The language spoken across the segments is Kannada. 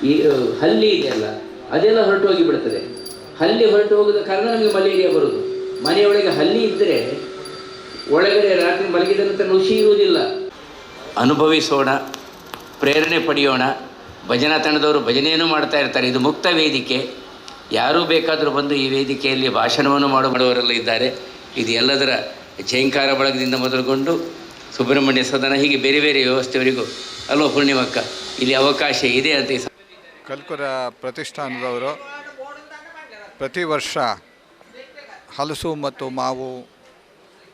ಈ ಹಲ್ಲಿ ಇದೆಯಲ್ಲ ಅದೆಲ್ಲ ಹೊರಟು ಹೋಗಿ ಬಿಡ್ತದೆ. ಹಲ್ಲಿ ಹೊರಟು ಹೋಗೋದ ಕಾರಣ ನಮಗೆ ಮಲೇರಿಯಾ ಬರೋದು. ಮನೆಯೊಳಗೆ ಹಲ್ಲಿ ಇದ್ದರೆ ಒಳಗಡೆ ರಾತ್ರಿ ಮಲಗಿದ ನಂತರ ನುಸಿ ಇರುವುದಿಲ್ಲ. ಅನುಭವಿಸೋಣ, ಪ್ರೇರಣೆ ಪಡೆಯೋಣ. ಭಜನಾ ತಂಡದವರು ಭಜನೆಯನ್ನು ಮಾಡ್ತಾ ಇರ್ತಾರೆ. ಇದು ಮುಕ್ತ ವೇದಿಕೆ, ಯಾರೂ ಬೇಕಾದರೂ ಬಂದು ಈ ವೇದಿಕೆಯಲ್ಲಿ ಭಾಷಣವನ್ನು ಮಾಡುವವರೆಲ್ಲ ಇದ್ದಾರೆ. ಇದು ಎಲ್ಲದರ ಜಯಂಕಾರ ಬಳಗದಿಂದ ಮೊದಲುಗೊಂಡು ಸುಬ್ರಹ್ಮಣ್ಯ ಸದನ ಹೀಗೆ ಬೇರೆ ಬೇರೆ ವ್ಯವಸ್ಥೆಯವರಿಗೂ ಅಲ್ವ ಪೂರ್ಣಿಮಕ್ಕ ಇಲ್ಲಿ ಅವಕಾಶ ಇದೆ ಅಂತ. ಕಲ್ಕುರ ಪ್ರತಿಷ್ಠಾನದವರು ಪ್ರತಿ ವರ್ಷ ಹಲಸು ಮತ್ತು ಮಾವು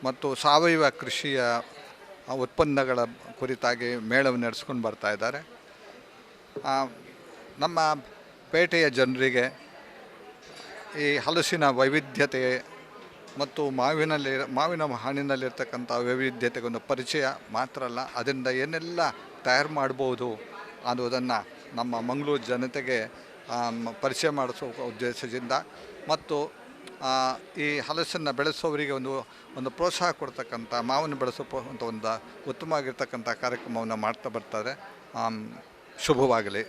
ಮತ್ತು ಸಾವಯವ ಕೃಷಿಯ ಉತ್ಪನ್ನಗಳ ಕುರಿತಾಗಿ ಮೇಳವನ್ನು ನಡೆಸ್ಕೊಂಡು ಬರ್ತಾ ಇದ್ದಾರೆ. ನಮ್ಮ ಪೇಟೆಯ ಜನರಿಗೆ ಈ ಹಲಸಿನ ವೈವಿಧ್ಯತೆ ಮತ್ತು ಮಾವಿನ ಹಣ್ಣಿನಲ್ಲಿರ್ತಕ್ಕಂಥ ವೈವಿಧ್ಯತೆಗೊಂದು ಪರಿಚಯ ಮಾತ್ರ ಅಲ್ಲ, ಅದರಿಂದ ಏನೆಲ್ಲ ತಯಾರು ಮಾಡ್ಬೋದು ಅನ್ನೋದನ್ನು ನಮ್ಮ ಮಂಗಳೂರು ಜನತೆಗೆ ಪರಿಚಯ ಮಾಡಿಸೋ ಉದ್ದೇಶದಿಂದ ಮತ್ತು ಈ ಹಲಸನ್ನು ಬೆಳೆಸೋವರಿಗೆ ಒಂದು ಪ್ರೋತ್ಸಾಹ ಕೊಡ್ತಕ್ಕಂಥ, ಮಾವನ್ನು ಬೆಳೆಸೋಂಥ ಒಂದು ಉತ್ತಮವಾಗಿರ್ತಕ್ಕಂಥ ಕಾರ್ಯಕ್ರಮವನ್ನು ಮಾಡ್ತಾ ಬರ್ತಾರೆ. ಶುಭವಾಗಲಿ.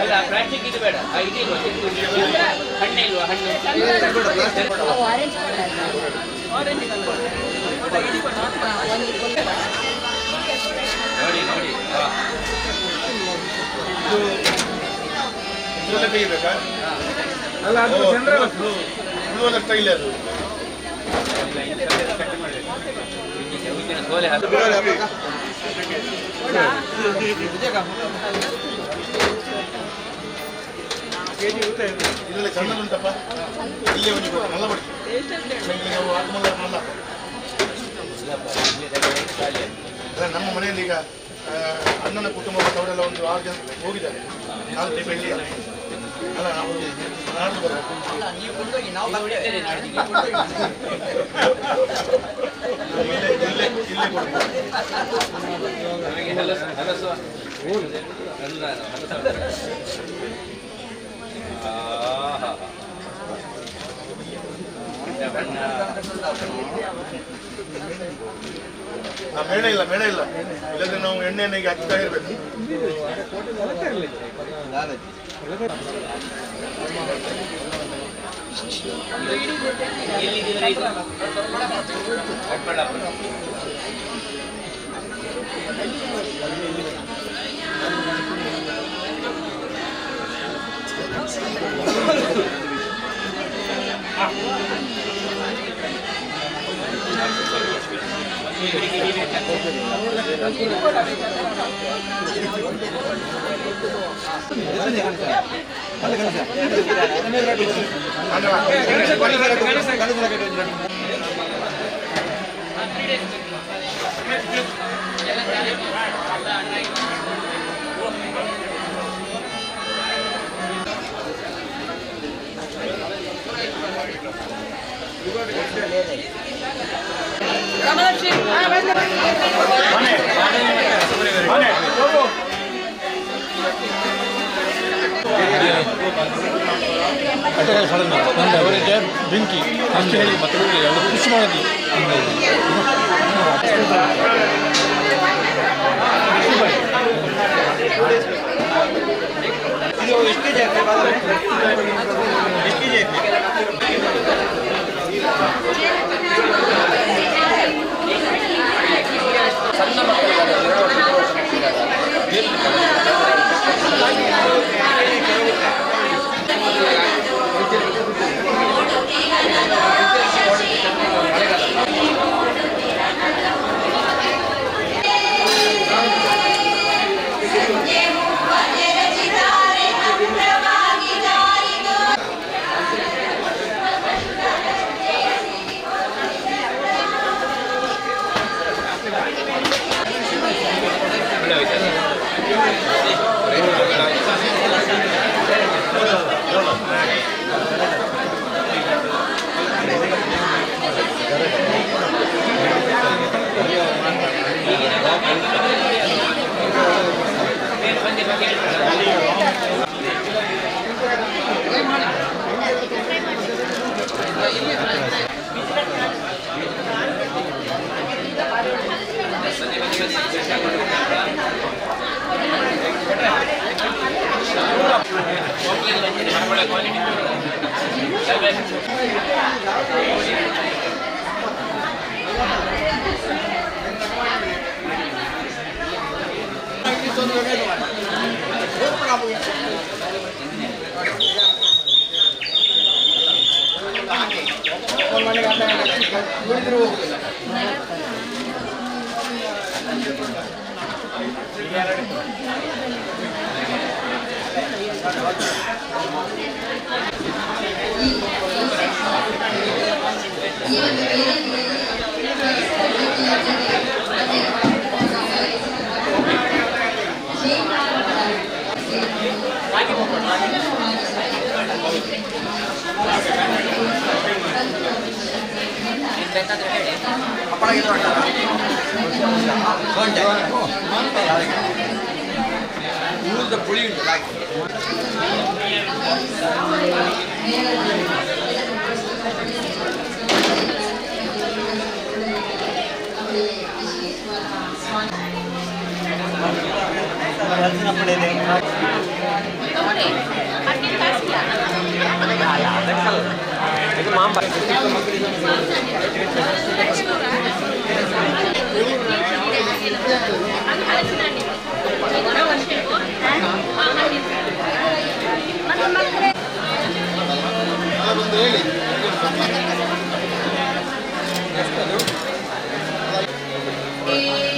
ಅಲ್ಲ ಪ್ಲಾಸ್ಟಿಕ್ ಇದು ಬೇಡ, ಇದಿಲ್ವಾ ಹಣ್ಣು ಇಲ್ವಾ? ಹಣ್ಣು ನೋಡಿ ನೋಡಿ ತೆಗಿಬೇಕಾ? ಅಲ್ಲ ಅದು ಚಂದ್ರ ಸ್ಟೈಲ್ ಅದು. ಇದರಲ್ಲಿ ಸಣ್ಣ ಉಂಟಪ್ಪ, ಇಲ್ಲೇ ಒಂದು ನಲ್ಲ ಬಡ್ತಿ ನಮ್ಮ ಮನೆಯಲ್ಲಿ ಈಗ ಅಣ್ಣನ ಕುಟುಂಬ ಅವರೆಲ್ಲ ಒಂದು 6 ಜನ ಹೋಗಿದ್ದಾರೆ. 4 ಟ್ರಿಪ್ ಇಲ್ಲಿ ಅಲ್ಲ, ನಾವು ನಾಡ್ದು ಬರಬೇಕು. ಮೇಣ ಇಲ್ಲ ಇಲ್ಲದ್ರೆ ನಾವು ಎಣ್ಣೆಗೆ ಹಾಕ್ತಾ ಇರಬೇಕು. ಅವರಿಗೆ ಬೆಂಕಿ ಅಷ್ಟು ಹೇಳಿ ಮತ್ತೆ ಖುಷಿ ಮಾಡೋದು. ಇದು ಎಷ್ಟು ಕೆಜಿ ಸಣ್ಣ ಮಕ್ಕಳಿಗೆ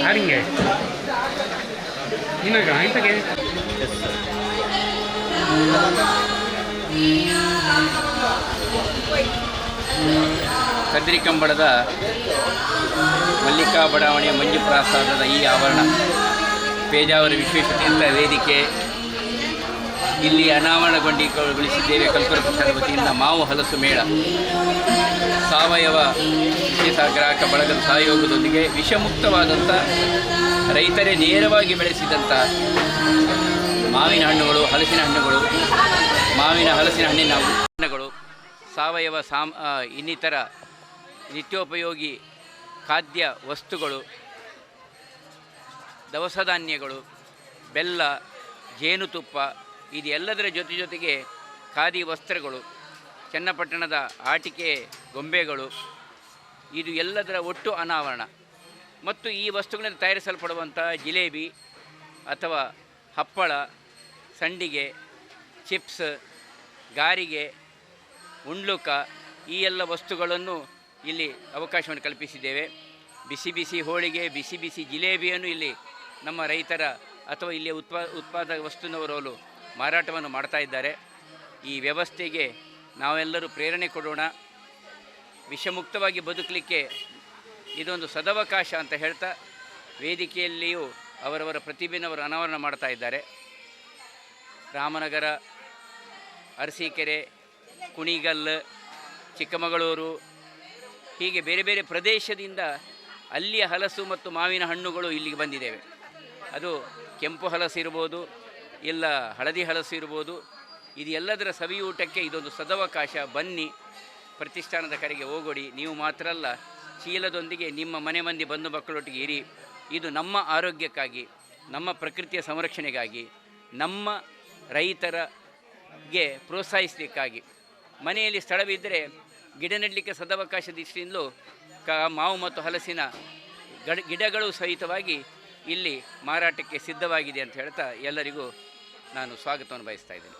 ಯಾರಿಂಗೆ ನಿನಗ ಇಂತಗೆ ಕದ್ರಿ ಕಂಬಳದ ಮಲ್ಲಿಕಾ ಬಡಾವಣೆಯ ಮಂಜು ಪ್ರಾಸಾದದ ಈ ಆವರಣ ಪೇಜಾವರ ವಿಶ್ವೇಶ್ವತೀರ್ಥ ವೇದಿಕೆ ಇಲ್ಲಿ ಅನಾವರಣಗೊಳಿಸಿದ್ದೇವೆ. ಕಲ್ಪರ ಪ್ರಸಾದ ವತಿಯಿಂದ ಮಾವು ಹಲಸು ಮೇಳ ಸಾವಯವ ವಿಶೇಷ ಗ್ರಾಹಕ ಬಳಗದ ಸಹಯೋಗದೊಂದಿಗೆ ವಿಷಮುಕ್ತವಾದಂಥ ರೈತರೇ ನೇರವಾಗಿ ಬೆಳೆಸಿದಂಥ ಮಾವಿನ ಹಣ್ಣುಗಳು, ಹಲಸಿನ ಹಣ್ಣುಗಳು, ಹಲಸಿನ ಹಣ್ಣಿನ ಹಣ್ಣುಗಳು, ಸಾವಯವ ಇನ್ನಿತರ ನಿತ್ಯೋಪಯೋಗಿ ಖಾದ್ಯ ವಸ್ತುಗಳು, ದವಸ ಧಾನ್ಯಗಳು, ಬೆಲ್ಲ, ಜೇನುತುಪ್ಪ, ಇದೆಲ್ಲದರ ಜೊತೆಗೆ ಖಾದಿ ವಸ್ತ್ರಗಳು, ಚನ್ನಪಟ್ಟಣದ ಆಟಿಕೆ ಗೊಂಬೆಗಳು, ಇದು ಎಲ್ಲದರ ಒಟ್ಟು ಅನಾವರಣ. ಮತ್ತು ಈ ವಸ್ತುಗಳಿಂದ ತಯಾರಿಸಲ್ಪಡುವಂಥ ಜಿಲೇಬಿ ಅಥವಾ ಹಪ್ಪಳ, ಸಂಡಿಗೆ, ಚಿಪ್ಸ್, ಗಾರಿಗೆ, ಉಂಡ್ಲುಕ, ಈ ಎಲ್ಲ ವಸ್ತುಗಳನ್ನು ಇಲ್ಲಿ ಅವಕಾಶವನ್ನು ಕಲ್ಪಿಸಿದ್ದೇವೆ. ಬಿಸಿ ಬಿಸಿ ಹೋಳಿಗೆ, ಬಿಸಿ ಬಿಸಿ ಜಿಲೇಬಿಯನ್ನು ಇಲ್ಲಿ ನಮ್ಮ ರೈತರ ಅಥವಾ ಇಲ್ಲಿ ಉತ್ಪಾದಕ ವಸ್ತುನವರು ಮಾರಾಟವನ್ನು ಮಾಡ್ತಾ ಇದ್ದಾರೆ. ಈ ವ್ಯವಸ್ಥೆಗೆ ನಾವೆಲ್ಲರೂ ಪ್ರೇರಣೆ ಕೊಡೋಣ. ವಿಷಮುಕ್ತವಾಗಿ ಬದುಕಲಿಕ್ಕೆ ಇದೊಂದು ಸದವಕಾಶ ಅಂತ ಹೇಳ್ತಾ ವೇದಿಕೆಯಲ್ಲಿಯೂ ಅವರವರ ಪ್ರತಿಭೆನವರು ಅನಾವರಣ ಮಾಡ್ತಾ ಇದ್ದಾರೆ. ರಾಮನಗರ, ಅರಸೀಕೆರೆ, ಕುಣಿಗಲ್, ಚಿಕ್ಕಮಗಳೂರು, ಹೀಗೆ ಬೇರೆ ಬೇರೆ ಪ್ರದೇಶದಿಂದ ಅಲ್ಲಿಯ ಹಲಸು ಮತ್ತು ಮಾವಿನ ಹಣ್ಣುಗಳು ಇಲ್ಲಿಗೆ ಬಂದಿದ್ದೇವೆ. ಅದು ಕೆಂಪು ಹಲಸು ಇರ್ಬೋದು, ಇಲ್ಲ ಹಳದಿ ಹಲಸು ಇರ್ಬೋದು. ಇದು ಎಲ್ಲದರ ಸವಿಯೂಟಕ್ಕೆ ಇದೊಂದು ಸದವಕಾಶ. ಬನ್ನಿ, ಪ್ರತಿಷ್ಠಾನದ ಕರೆಗೆ ಹೋಗೊಡಿ. ನೀವು ಮಾತ್ರ ಅಲ್ಲ, ಚೀಲದೊಂದಿಗೆ ನಿಮ್ಮ ಮನೆ ಮಂದಿ ಬಂಧು ಮಕ್ಕಳೊಟ್ಟಿಗೆ ಇರಿ. ಇದು ನಮ್ಮ ಆರೋಗ್ಯಕ್ಕಾಗಿ, ನಮ್ಮ ಪ್ರಕೃತಿಯ ಸಂರಕ್ಷಣೆಗಾಗಿ, ನಮ್ಮ ರೈತರಿಗೆ ಪ್ರೋತ್ಸಾಹಿಸಲಿಕ್ಕಾಗಿ. ಮನೆಯಲ್ಲಿ ಸ್ಥಳವಿದ್ದರೆ ಗಿಡ ನೆಡಲಿಕ್ಕೆ ಸದವಕಾಶ ದೃಷ್ಟಿಯಿಂದಲೂ ಮಾವು ಮತ್ತು ಹಲಸಿನ ಗಿಡಗಳು ಸಹಿತವಾಗಿ ಇಲ್ಲಿ ಮಾರಾಟಕ್ಕೆ ಸಿದ್ಧವಾಗಿದೆ ಅಂತ ಹೇಳ್ತಾ ಎಲ್ಲರಿಗೂ ನಾನು ಸ್ವಾಗತವನ್ನು ಬಯಸ್ತಾ ಇದ್ದೇನೆ.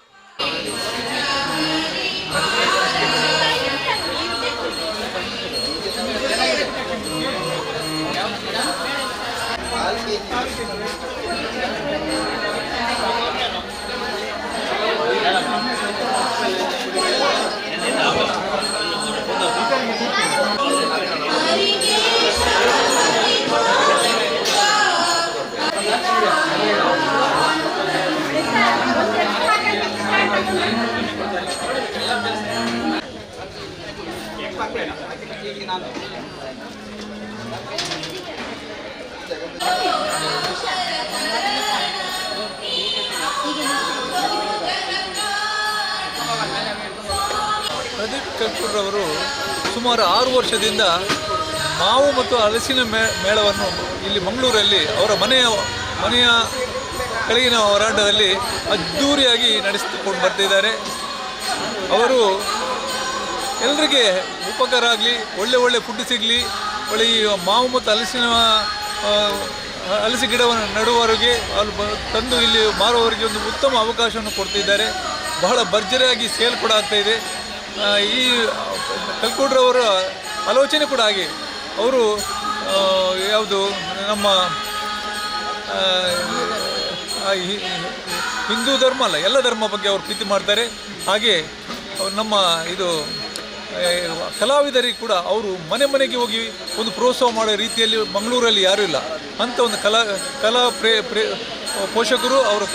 ಕಲ್ಕುಡ್ರವರು ಸುಮಾರು 6 ವರ್ಷದಿಂದ ಮಾವು ಮತ್ತು ಹಲಸಿನ ಮೇಳವನ್ನು ಇಲ್ಲಿ ಮಂಗಳೂರಲ್ಲಿ ಅವರ ಮನೆಯ ಕೆಳಗಿನ ವರಾಂಡದಲ್ಲಿ ಅದ್ಧೂರಿಯಾಗಿ ನಡೆಸಿಕೊಂಡು ಬರ್ತಿದ್ದಾರೆ. ಅವರು ಎಲ್ಲರಿಗೆ ಉಪಕಾರ ಆಗಲಿ, ಒಳ್ಳೆ ಫುಡ್ ಸಿಗಲಿ, ಒಳ್ಳೆ ಈ ಮಾವು ಮತ್ತು ಹಲಸಿ ಗಿಡವನ್ನು ನೆಡುವವರಿಗೆ ಅಲ್ಲಿ ತಂದು ಇಲ್ಲಿ ಮಾರುವವರಿಗೆ ಒಂದು ಉತ್ತಮ ಅವಕಾಶವನ್ನು ಕೊಡ್ತಿದ್ದಾರೆ. ಬಹಳ ಭರ್ಜರಿಯಾಗಿ ಸೇಲ್ ಕೂಡ ಆಗ್ತಾಯಿದೆ. ಈ ಕಲ್ಕುಡ್ರವರ ಆಲೋಚನೆ ಕೂಡ ಹಾಗೆ. ಅವರು ಯಾವುದು ನಮ್ಮ ಹಿಂದೂ ಧರ್ಮ ಅಲ್ಲ, ಎಲ್ಲ ಧರ್ಮ ಬಗ್ಗೆ ಅವರು ಪ್ರೀತಿ ಮಾಡ್ತಾರೆ. ಹಾಗೆ ನಮ್ಮ ಇದು ಕಲಾವಿದರಿಗೆ ಕೂಡ ಅವರು ಮನೆಗೆ ಹೋಗಿ ಒಂದು ಪ್ರೋತ್ಸಾಹ ಮಾಡೋ ರೀತಿಯಲ್ಲಿ ಮಂಗಳೂರಲ್ಲಿ ಯಾರೂ ಇಲ್ಲ. ಅಂಥ ಒಂದು ಕಲಾ ಪೋಷಕರು ಅವರು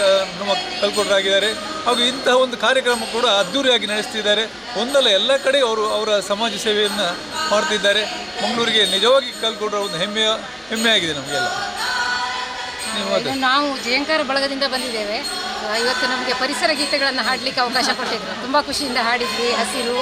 ನಮ್ಮ ಕಲ್ಕುಡ್ರಾಗಿದ್ದಾರೆ. ಹಾಗೂ ಇಂತಹ ಒಂದು ಕಾರ್ಯಕ್ರಮ ಕೂಡ ಅದ್ಧೂರಿಯಾಗಿ ನಡೆಸ್ತಿದ್ದಾರೆ. ಒಂದಲ್ಲ ಎಲ್ಲ ಕಡೆ ಅವರ ಸಮಾಜ ಸೇವೆಯನ್ನು ಮಾಡ್ತಿದ್ದಾರೆ. ಮಂಗಳೂರಿಗೆ ನಿಜವಾಗಿ ಕಲ್ಕುಡ್ರ ಒಂದು ಹೆಮ್ಮೆಯಾಗಿದೆ ನಮಗೆಲ್ಲ. ನಾವು ಜಯಂಕಾರ ಬಳಗದಿಂದ ಬಂದಿದ್ದೇವೆ. ಇವತ್ತು ನಮಗೆ ಪರಿಸರ ಗೀತೆಗಳನ್ನು ಹಾಡಲಿಕ್ಕೆ ಅವಕಾಶ ಕೊಟ್ಟಿದ್ದರು. ತುಂಬ ಖುಷಿಯಿಂದ ಹಾಡಿದ್ವಿ. ಹಸಿರು,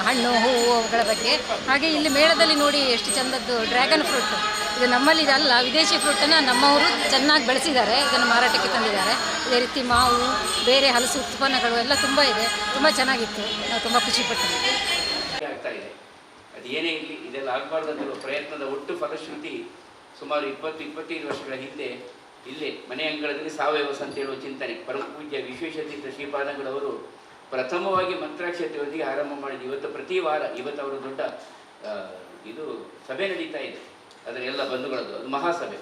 ಹಣ್ಣು, ಹೂವು ಅವುಗಳ ಬಗ್ಗೆ. ಹಾಗೆ ಇಲ್ಲಿ ಮೇಳದಲ್ಲಿ ನೋಡಿ ಎಷ್ಟು ಚೆಂದದ್ದು ಡ್ರ್ಯಾಗನ್ ಫ್ರೂಟ್, ಇದು ನಮ್ಮಲ್ಲಿ ಇದಲ್ಲ, ವಿದೇಶಿ ಫ್ರೂಟನ್ನು ನಮ್ಮವರು ಚೆನ್ನಾಗಿ ಬೆಳೆಸಿದ್ದಾರೆ, ಇದನ್ನು ಮಾರಾಟಕ್ಕೆ ತಂದಿದ್ದಾರೆ. ಇದೇ ರೀತಿ ಮಾವು, ಬೇರೆ ಹಲಸು ಉತ್ಪನ್ನಗಳು ಎಲ್ಲ ತುಂಬ ಇದೆ. ತುಂಬ ಚೆನ್ನಾಗಿತ್ತು, ನಾವು ತುಂಬ ಖುಷಿಪಟ್ಟಿದ್ವಿ. ಆಗ್ತಾ ಇದೆ. ಅದು ಏನೇ ಇರಲಿ, ಇದೆಲ್ಲ ಆಗಬಾರ್ದಂತಿರುವ ಪ್ರಯತ್ನದ ಒಟ್ಟು ಫಲಶ್ರುತಿ ಸುಮಾರು 20-25 ವರ್ಷಗಳ ಹಿಂದೆ ಇಲ್ಲೇ ಮನೆ ಅಂಗಳದಲ್ಲಿ ಸಾವಯವ ಸಂತೆ ಹೇಳುವ ಚಿಂತನೆ ಪರಮ ಪೂಜ್ಯ ವಿಶ್ವೇಶತೀರ್ಥ ಶ್ರೀಪಾದಂಗಳವರು ಪ್ರಥಮವಾಗಿ ಮಂತ್ರಾಕ್ಷತೆಯೊಂದಿಗೆ ಆರಂಭ ಮಾಡಿದ್ದು. ಇವತ್ತು ಪ್ರತಿ ವಾರ ಇವತ್ತು ಅವರ ದೊಡ್ಡ ಇದು ಸಭೆ ನಡೀತಾ ಇದೆ, ಅದರ ಎಲ್ಲ ಬಂಧುಗಳದ್ದು, ಅದು ಮಹಾಸಭೆ.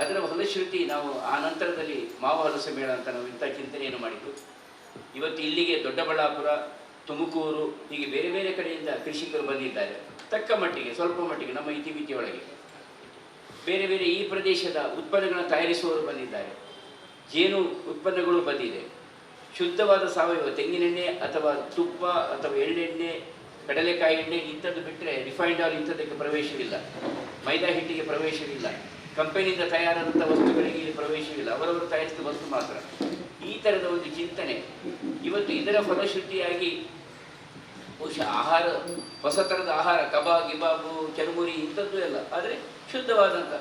ಅದರ ಫಲಶ್ರುತಿ ನಾವು ಆ ನಂತರದಲ್ಲಿ ಮಾವು ಹಲಸು ಮೇಳ ಅಂತ ನಾವು ಇಂಥ ಚಿಂತನೆಯನ್ನು ಮಾಡಿದ್ದು. ಇವತ್ತು ಇಲ್ಲಿಗೆ ದೊಡ್ಡಬಳ್ಳಾಪುರ, ತುಮಕೂರು, ಹೀಗೆ ಬೇರೆ ಬೇರೆ ಕಡೆಯಿಂದ ಕೃಷಿಕರು ಬಂದಿದ್ದಾರೆ. ತಕ್ಕ ಮಟ್ಟಿಗೆ, ಸ್ವಲ್ಪ ಮಟ್ಟಿಗೆ ನಮ್ಮ ಇತಿಮಿತಿಯೊಳಗೆ ಬೇರೆ ಬೇರೆ ಈ ಪ್ರದೇಶದ ಉತ್ಪನ್ನಗಳನ್ನು ತಯಾರಿಸುವವರು ಬಂದಿದ್ದಾರೆ. ಜೇನು ಉತ್ಪನ್ನಗಳು ಬಂದಿದೆ. ಶುದ್ಧವಾದ ಸಾವಯವ ತೆಂಗಿನೆಣ್ಣೆ ಅಥವಾ ತುಪ್ಪ ಅಥವಾ ಎಳ್ಳೆಣ್ಣೆ, ಕಡಲೆಕಾಯಿ ಎಣ್ಣೆ ಇಂಥದ್ದು ಬಿಟ್ಟರೆ ರಿಫೈನ್ಡ್ ಆಯಿಲ್ ಇಂಥದ್ದಕ್ಕೆ ಪ್ರವೇಶವಿಲ್ಲ. ಮೈದಾ ಹಿಟ್ಟಿಗೆ ಪ್ರವೇಶವಿಲ್ಲ. ಕಂಪನಿಯಿಂದ ತಯಾರಾದಂಥ ವಸ್ತುಗಳಿಗೆ ಇಲ್ಲಿ ಪ್ರವೇಶವಿಲ್ಲ. ಅವರವರು ತಯಾರಿಸಿದ ವಸ್ತು ಮಾತ್ರ. ಈ ಥರದ ಒಂದು ಚಿಂತನೆ ಇವತ್ತು ಇದರ ಫಲಶ್ರುತಿಯಾಗಿ ಬಹುಶಃ ಆಹಾರ, ಹೊಸ ಥರದ ಆಹಾರ, ಗಿಬಾಬು, ಚರುಮುರಿ ಇಂಥದ್ದು ಎಲ್ಲ, ಆದರೆ ಶುದ್ಧವಾದಂಥ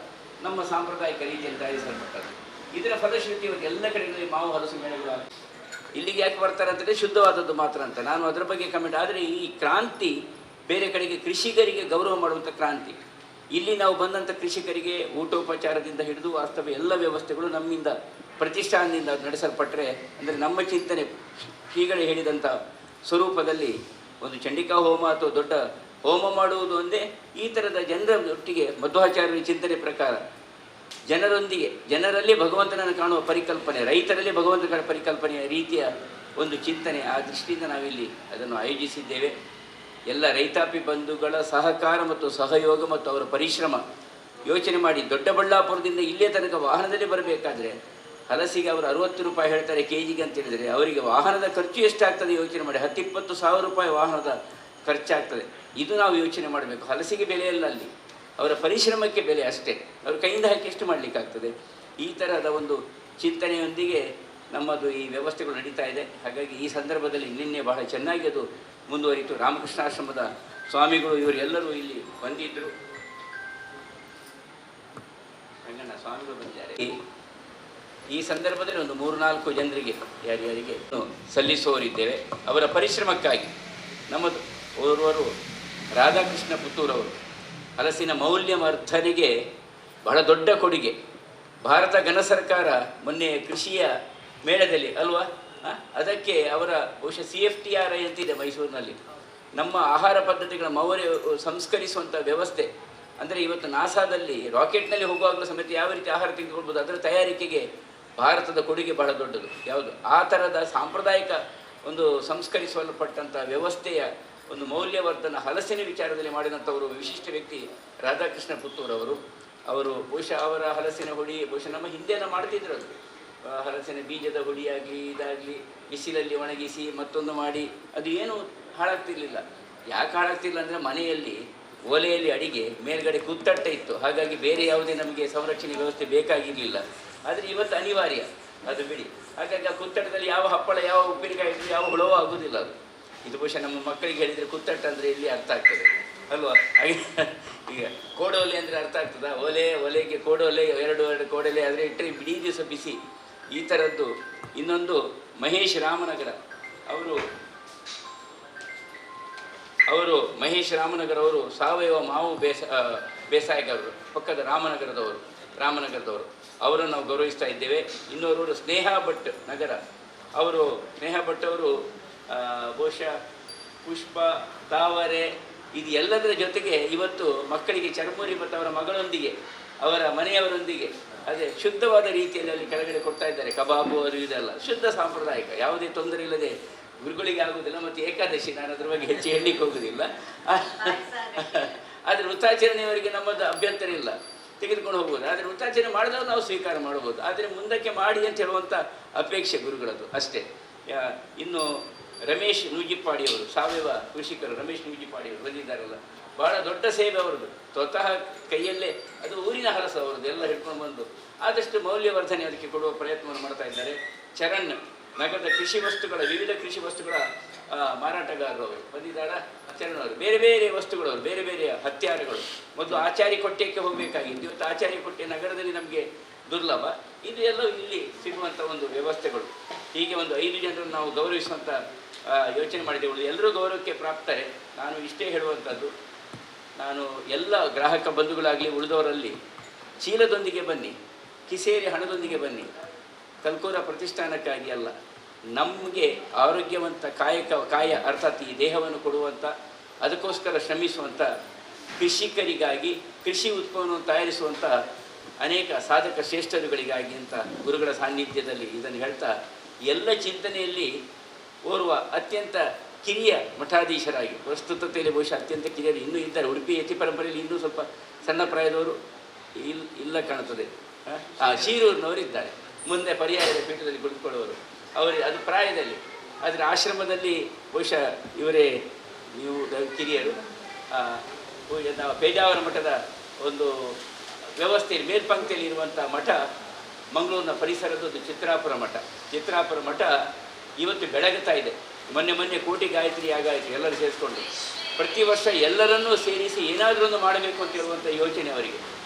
ನಮ್ಮ ಸಾಂಪ್ರದಾಯಿಕ ರೀತಿಯಲ್ಲಿ ತಯಾರಿಸಲ್ಪಟ್ಟದ್ದು. ಇದರ ಫಲಶ್ರುತಿ ಇವತ್ತು ಎಲ್ಲ ಕಡೆಗಳಲ್ಲಿ ಮಾವು ಹಲಸು ಮೇಳಗಳು ಇಲ್ಲಿಗೆ ಯಾಕೆ ಬರ್ತಾರೆ ಅಂತಂದರೆ ಶುದ್ಧವಾದದ್ದು ಮಾತ್ರ ಅಂತ. ನಾನು ಅದರ ಬಗ್ಗೆ ಕಮೆಂಟ್. ಆದರೆ ಈ ಕ್ರಾಂತಿ ಬೇರೆ ಕಡೆಗೆ ಕೃಷಿಕರಿಗೆ ಗೌರವ ಮಾಡುವಂಥ ಕ್ರಾಂತಿ. ಇಲ್ಲಿ ನಾವು ಬಂದಂಥ ಕೃಷಿಕರಿಗೆ ಊಟೋಪಚಾರದಿಂದ ಹಿಡಿದು ವಾಸ್ತವ ಎಲ್ಲ ವ್ಯವಸ್ಥೆಗಳು ನಮ್ಮಿಂದ ಪ್ರತಿಷ್ಠಾನದಿಂದ ನಡೆಸಲ್ಪಟ್ಟರೆ, ಅಂದರೆ ನಮ್ಮ ಚಿಂತನೆ ಶ್ರೀಗಳೇ ಹೇಳಿದಂಥ ಸ್ವರೂಪದಲ್ಲಿ ಒಂದು ಚಂಡಿಕಾ ಹೋಮ ಅಥವಾ ದೊಡ್ಡ ಹೋಮ ಮಾಡುವುದು ಒಂದೇ. ಈ ಥರದ ಜನರ ಒಟ್ಟಿಗೆ ಮಧ್ವಾಚಾರ್ಯರ ಚಿಂತನೆ ಪ್ರಕಾರ ಜನರಲ್ಲಿ ಭಗವಂತನನ್ನು ಕಾಣುವ ಪರಿಕಲ್ಪನೆ, ರೈತರಲ್ಲಿ ಭಗವಂತನ ಕಾಣುವ ಪರಿಕಲ್ಪನೆಯ ರೀತಿಯ ಒಂದು ಚಿಂತನೆ. ಆ ದೃಷ್ಟಿಯಿಂದ ನಾವಿಲ್ಲಿ ಅದನ್ನು ಆಯೋಜಿಸಿದ್ದೇವೆ. ಎಲ್ಲ ರೈತಾಪಿ ಬಂಧುಗಳ ಸಹಕಾರ ಮತ್ತು ಸಹಯೋಗ ಮತ್ತು ಅವರ ಪರಿಶ್ರಮ ಯೋಚನೆ ಮಾಡಿ, ದೊಡ್ಡಬಳ್ಳಾಪುರದಿಂದ ಇಲ್ಲೇ ತನಕ ವಾಹನದಲ್ಲಿ ಬರಬೇಕಾದ್ರೆ ಹಲಸಿಗೆ ಅವರು 60 ರೂಪಾಯಿ ಹೇಳ್ತಾರೆ ಕೆಜಿಗೆ ಅಂತ ಹೇಳಿದರೆ, ಅವರಿಗೆ ವಾಹನದ ಖರ್ಚು ಎಷ್ಟಾಗ್ತದೆ ಯೋಚನೆ ಮಾಡಿ. 10-20 ಸಾವಿರ ರೂಪಾಯಿ ವಾಹನದ ಖರ್ಚಾಗ್ತದೆ. ಇದು ನಾವು ಯೋಚನೆ ಮಾಡಬೇಕು. ಹಲಸಿಗೆ ಬೆಲೆ ಇಲ್ಲ, ಅಲ್ಲಿ ಅವರ ಪರಿಶ್ರಮಕ್ಕೆ ಬೆಲೆ ಅಷ್ಟೇ. ಅವರು ಕೈಯಿಂದ ಹಾಕಿ ಎಷ್ಟು ಮಾಡಲಿಕ್ಕಾಗ್ತದೆ. ಈ ಥರದ ಒಂದು ಚಿಂತನೆಯೊಂದಿಗೆ ನಮ್ಮದು ಈ ವ್ಯವಸ್ಥೆಗಳು ನಡೀತಾ ಇದೆ. ಹಾಗಾಗಿ ಈ ಸಂದರ್ಭದಲ್ಲಿ ನಿನ್ನೆ ಬಹಳ ಚೆನ್ನಾಗಿ ಅದು ಮುಂದುವರಿತು. ರಾಮಕೃಷ್ಣಾಶ್ರಮದ ಸ್ವಾಮಿಗಳು ಇವರೆಲ್ಲರೂ ಇಲ್ಲಿ ಬಂದಿದ್ದರು. ರಂಗಣ್ಣ ಸ್ವಾಮಿಗಳು ಬಂದಿದ್ದಾರೆ. ಈ ಸಂದರ್ಭದಲ್ಲಿ ಒಂದು 3-4 ಜನರಿಗೆ ಯಾರ್ಯಾರಿಗೆ ಸಲ್ಲಿಸುವವರಿದ್ದೇವೆ. ಅವರ ಪರಿಶ್ರಮಕ್ಕಾಗಿ ನಮ್ಮದು ಓರ್ವರು ರಾಧಾಕೃಷ್ಣ ಪುತ್ತೂರವರು ಹಲಸಿನ ಮೌಲ್ಯವರ್ಧನೆಗೆ ಬಹಳ ದೊಡ್ಡ ಕೊಡುಗೆ. ಭಾರತ ಘನ ಸರ್ಕಾರ ಮೊನ್ನೆ ಕೃಷಿಯ ಮೇಳದಲ್ಲಿ ಅಲ್ವಾ, ಅದಕ್ಕೆ ಅವರ ಬಹುಶಃ CFTRI ಅಂತಿದೆ ಮೈಸೂರಿನಲ್ಲಿ, ನಮ್ಮ ಆಹಾರ ಪದ್ಧತಿಗಳ ಮೌಲ್ಯ ಸಂಸ್ಕರಿಸುವಂಥ ವ್ಯವಸ್ಥೆ. ಅಂದರೆ ಇವತ್ತು ನಾಸಾದಲ್ಲಿ ರಾಕೆಟ್ನಲ್ಲಿ ಹೋಗುವಾಗಲೂ ಸಮೇತ ಯಾವ ರೀತಿ ಆಹಾರ ತೆಗೆದುಕೊಳ್ಬೋದು, ಅದರ ತಯಾರಿಕೆಗೆ ಭಾರತದ ಕೊಡುಗೆ ಬಹಳ ದೊಡ್ಡದು. ಯಾವುದು ಆ ಥರದ ಸಾಂಪ್ರದಾಯಿಕ ಒಂದು ಸಂಸ್ಕರಿಸಲ್ಪಟ್ಟಂಥ ವ್ಯವಸ್ಥೆಯ ಒಂದು ಮೌಲ್ಯವರ್ಧನ ಹಲಸಿನ ವಿಚಾರದಲ್ಲಿ ಮಾಡಿದಂಥವರು ವಿಶಿಷ್ಟ ವ್ಯಕ್ತಿ ರಾಧಾಕೃಷ್ಣ ಪುತ್ತೂರವರು. ಅವರು ಬಹುಶಃ ಅವರ ಹಲಸಿನ ಹುಡಿ ಬಹುಶಃ ನಮ್ಮ ಹಿಂದೆಲ್ಲ ಮಾಡ್ತಿದ್ರು. ಅದು ಹಲಸಿನ ಬೀಜದ ಹುಡಿಯಾಗಲಿ ಇದಾಗಲಿ ಬಿಸಿಲಲ್ಲಿ ಒಣಗಿಸಿ ಮತ್ತೊಂದು ಮಾಡಿ ಅದು ಏನು ಹಾಳಾಗ್ತಿರ್ಲಿಲ್ಲ. ಯಾಕೆ ಹಾಳಾಗ್ತಿಲ್ಲ ಅಂದರೆ ಮನೆಯಲ್ಲಿ ಒಲೆಯಲ್ಲಿ ಅಡಿಗೆ ಮೇಲ್ಗಡೆ ಕುತ್ತಟ್ಟ ಇತ್ತು. ಹಾಗಾಗಿ ಬೇರೆ ಯಾವುದೇ ನಮಗೆ ಸಂರಕ್ಷಣೆ ವ್ಯವಸ್ಥೆ ಬೇಕಾಗಿರಲಿಲ್ಲ. ಆದರೆ ಇವತ್ತು ಅನಿವಾರ್ಯ ಅದು ಬಿಡಿ. ಹಾಗಾಗಿ ಆ ಕುತ್ತಟ್ಟದಲ್ಲಿ ಯಾವ ಹಪ್ಪಳ ಯಾವ ಉಪ್ಪಿನಕಾಯಿ ಯಾವ ಹುಳವೂ ಆಗೋದಿಲ್ಲ. ಅದು ಇದು ಬಹುಶಃ ನಮ್ಮ ಮಕ್ಕಳಿಗೆ ಹೇಳಿದರೆ ಕುತ್ತಟ್ಟ ಅಂದರೆ ಇಲ್ಲಿ ಅರ್ಥ ಆಗ್ತದೆ ಅಲ್ವಾ? ಹಾಗೆ ಈಗ ಕೋಡೋಲೆ ಅಂದರೆ ಅರ್ಥ ಆಗ್ತದಾ? ಒಲೆಗೆ ಕೋಡೋಲೆ, ಎರಡು ಕೋಡೋಲೆ ಆದರೆ ಇಟ್ಟರೆ ಇಡೀ ದಿವಸ ಬಿಸಿ. ಈ ಥರದ್ದು. ಇನ್ನೊಂದು ಮಹೇಶ್ ರಾಮನಗರ ಅವರು ಮಹೇಶ್ ರಾಮನಗರ ಅವರು ಸಾವಯವ ಮಾವು ಬೇಸಾಯಗಾರರು, ಪಕ್ಕದ ರಾಮನಗರದವರು. ಅವರನ್ನು ನಾವು ಗೌರವಿಸ್ತಾ ಇದ್ದೇವೆ. ಇನ್ನೋರ್ವರು ಸ್ನೇಹಾ ಭಟ್ ಅವರು ಬಹುಶಃ ಪುಷ್ಪ, ತಾವರೆ ಇದು ಎಲ್ಲದರ ಜೊತೆಗೆ ಇವತ್ತು ಮಕ್ಕಳಿಗೆ ಚರ್ಮುರಿ ಮತ್ತು ಅವರ ಮಗಳೊಂದಿಗೆ ಅವರ ಮನೆಯವರೊಂದಿಗೆ ಅದೇ ಶುದ್ಧವಾದ ರೀತಿಯಲ್ಲಿ ಅಲ್ಲಿ ಕೆಳಗಡೆ ಕೊಡ್ತಾ ಇದ್ದಾರೆ. ಕಬಾಬು ಅದು ಇದೆಲ್ಲ ಶುದ್ಧ ಸಾಂಪ್ರದಾಯಿಕ, ಯಾವುದೇ ತೊಂದರೆ ಇಲ್ಲದೆ ಗುರುಗಳಿಗೆ ಆಗುವುದಿಲ್ಲ. ಮತ್ತು ಏಕಾದಶಿ, ನಾನು ಅದ್ರ ಬಗ್ಗೆ ಹೆಚ್ಚು ಹೇಳಲಿಕ್ಕೆ ಹೋಗುವುದಿಲ್ಲ. ಆದರೆ ವೃತ್ತಾಚರಣೆಯವರಿಗೆ ನಮ್ಮದು ಅಭ್ಯಂತರ ಇಲ್ಲ, ತೆಗೆದುಕೊಂಡು ಹೋಗ್ಬೋದು. ಆದರೆ ವೃತ್ತಾಚರಣೆ ಮಾಡಿದಾಗ ನಾವು ಸ್ವೀಕಾರ ಮಾಡ್ಬೋದು. ಆದರೆ ಮುಂದಕ್ಕೆ ಮಾಡಿ ಅಂತ ಹೇಳುವಂಥ ಅಪೇಕ್ಷೆ ಗುರುಗಳದ್ದು ಅಷ್ಟೇ. ಇನ್ನು ರಮೇಶ್ ನೂಜಿಪ್ಪಾಡಿಯವರು, ಸಾವಯವ ಕೃಷಿಕರು ರಮೇಶ್ ನೂಜಿಪ್ಪಾಡಿಯವರು ಬಂದಿದ್ದಾರಲ್ಲ, ಬಹಳ ದೊಡ್ಡ ಸೇವೆ ಅವರದ್ದು. ಸ್ವತಃ ಕೈಯಲ್ಲೇ ಅದು ಊರಿನ ಹಲಸು ಅವರದ್ದು ಎಲ್ಲ ಹಿಡ್ಕೊಂಡು ಬಂದು ಆದಷ್ಟು ಮೌಲ್ಯವರ್ಧನೆ ಅದಕ್ಕೆ ಕೊಡುವ ಪ್ರಯತ್ನವನ್ನು ಮಾಡ್ತಾ ಇದ್ದಾರೆ. ಚರಣ್ ನಗರದ ವಿವಿಧ ಕೃಷಿ ವಸ್ತುಗಳ ಮಾರಾಟಗಾರರು ಅವರು ಬಂದಿದ್ದಾರ. ಚರಣ್ ಅವರು ಬೇರೆ ಬೇರೆ ವಸ್ತುಗಳವರು, ಬೇರೆ ಬೇರೆ ಹತ್ಯಾರಗಳು. ಮೊದಲು ಆಚಾರಿ ಕೊಟ್ಟೆಕ್ಕೆ ಹೋಗಬೇಕಾಗಿತ್ತು, ಇವತ್ತು ಆಚಾರಿ ಕೊಟ್ಟೆ ನಗರದಲ್ಲಿ ನಮಗೆ ದುರ್ಲಭ. ಇದು ಎಲ್ಲ ಇಲ್ಲಿ ಸಿಗುವಂಥ ಒಂದು ವ್ಯವಸ್ಥೆಗಳು. ಹೀಗೆ ಒಂದು 5 ಜನರನ್ನು ನಾವು ಗೌರವಿಸುವಂಥ ಯೋಚನೆ ಮಾಡಿದ್ದೇವೆ. ಎಲ್ಲರೂ ಗೌರವಕ್ಕೆ ಪ್ರಾಪ್ತರೆ. ನಾನು ಇಷ್ಟೇ ಹೇಳುವಂಥದ್ದು, ನಾನು ಎಲ್ಲ ಗ್ರಾಹಕ ಬಂಧುಗಳಾಗಲಿ ಉಳಿದವರಲ್ಲಿ ಚೀಲದೊಂದಿಗೆ ಬನ್ನಿ, ಕಿಸೇರಿ ಹಣದೊಂದಿಗೆ ಬನ್ನಿ. ಕಲ್ಕೂರ ಪ್ರತಿಷ್ಠಾನಕ್ಕಾಗಿ ಅಲ್ಲ, ನಮಗೆ ಆರೋಗ್ಯವಂತ ಕಾಯ ಅರ್ಥಾತ್ ಈ ದೇಹವನ್ನು ಕೊಡುವಂಥ, ಅದಕ್ಕೋಸ್ಕರ ಶ್ರಮಿಸುವಂಥ ಕೃಷಿಕರಿಗಾಗಿ, ಕೃಷಿ ಉತ್ಪನ್ನವನ್ನು ತಯಾರಿಸುವಂಥ ಅನೇಕ ಸಾಧಕ ಶ್ರೇಷ್ಠರುಗಳಿಗಾಗಿ ಅಂತ ಗುರುಗಳ ಸಾನ್ನಿಧ್ಯದಲ್ಲಿ ಇದನ್ನು ಹೇಳ್ತಾ, ಎಲ್ಲ ಚಿಂತನೆಯಲ್ಲಿ ಓರ್ವ ಅತ್ಯಂತ ಕಿರಿಯ ಮಠಾಧೀಶರಾಗಿ, ಪ್ರಸ್ತುತತೆಯಲ್ಲಿ ಬಹುಶಃ ಅತ್ಯಂತ ಕಿರಿಯರು ಇನ್ನೂ ಇದ್ದಾರೆ. ಉಡುಪಿ ಯತಿ ಪರಂಪರೆಯಲ್ಲಿ ಇನ್ನೂ ಸ್ವಲ್ಪ ಸಣ್ಣ ಪ್ರಾಯದವರು ಇಲ್ಲ ಕಾಣುತ್ತದೆ. ಶೀರೂರಿನವರು ಇದ್ದಾರೆ, ಮುಂದೆ ಪರ್ಯಾಯದ ಪೀಠದಲ್ಲಿ ಕುಳಿತುಕೊಳ್ಳುವರು. ಅದು ಪ್ರಾಯದಲ್ಲಿ. ಆದರೆ ಆಶ್ರಮದಲ್ಲಿ ಬಹುಶಃ ನೀವು ಕಿರಿಯರು. ಪೇಜಾವರ ಮಠದ ಒಂದು ವ್ಯವಸ್ಥೆಯಲ್ಲಿ ಮೇಲ್ಪಂಕ್ತಿಯಲ್ಲಿ ಇರುವಂಥ ಮಠ ಮಂಗಳೂರಿನ ಪರಿಸರದೊಂದು ಚಿತ್ರಾಪುರ ಮಠ ಇವತ್ತು ಬೆಳಗುತ್ತಾ ಇದೆ. ಮೊನ್ನೆ ಕೋಟಿ ಗಾಯತ್ರಿ ಯಾಗಾಯಿತು, ಎಲ್ಲರೂ ಸೇರಿಸ್ಕೊಂಡು ಪ್ರತಿ ವರ್ಷ ಎಲ್ಲರನ್ನೂ ಸೇರಿಸಿ ಏನಾದರೂ ಒಂದು ಮಾಡಬೇಕು ಅಂತ ಹೇಳುವಂಥ ಯೋಚನೆ ಅವರಿಗೆ.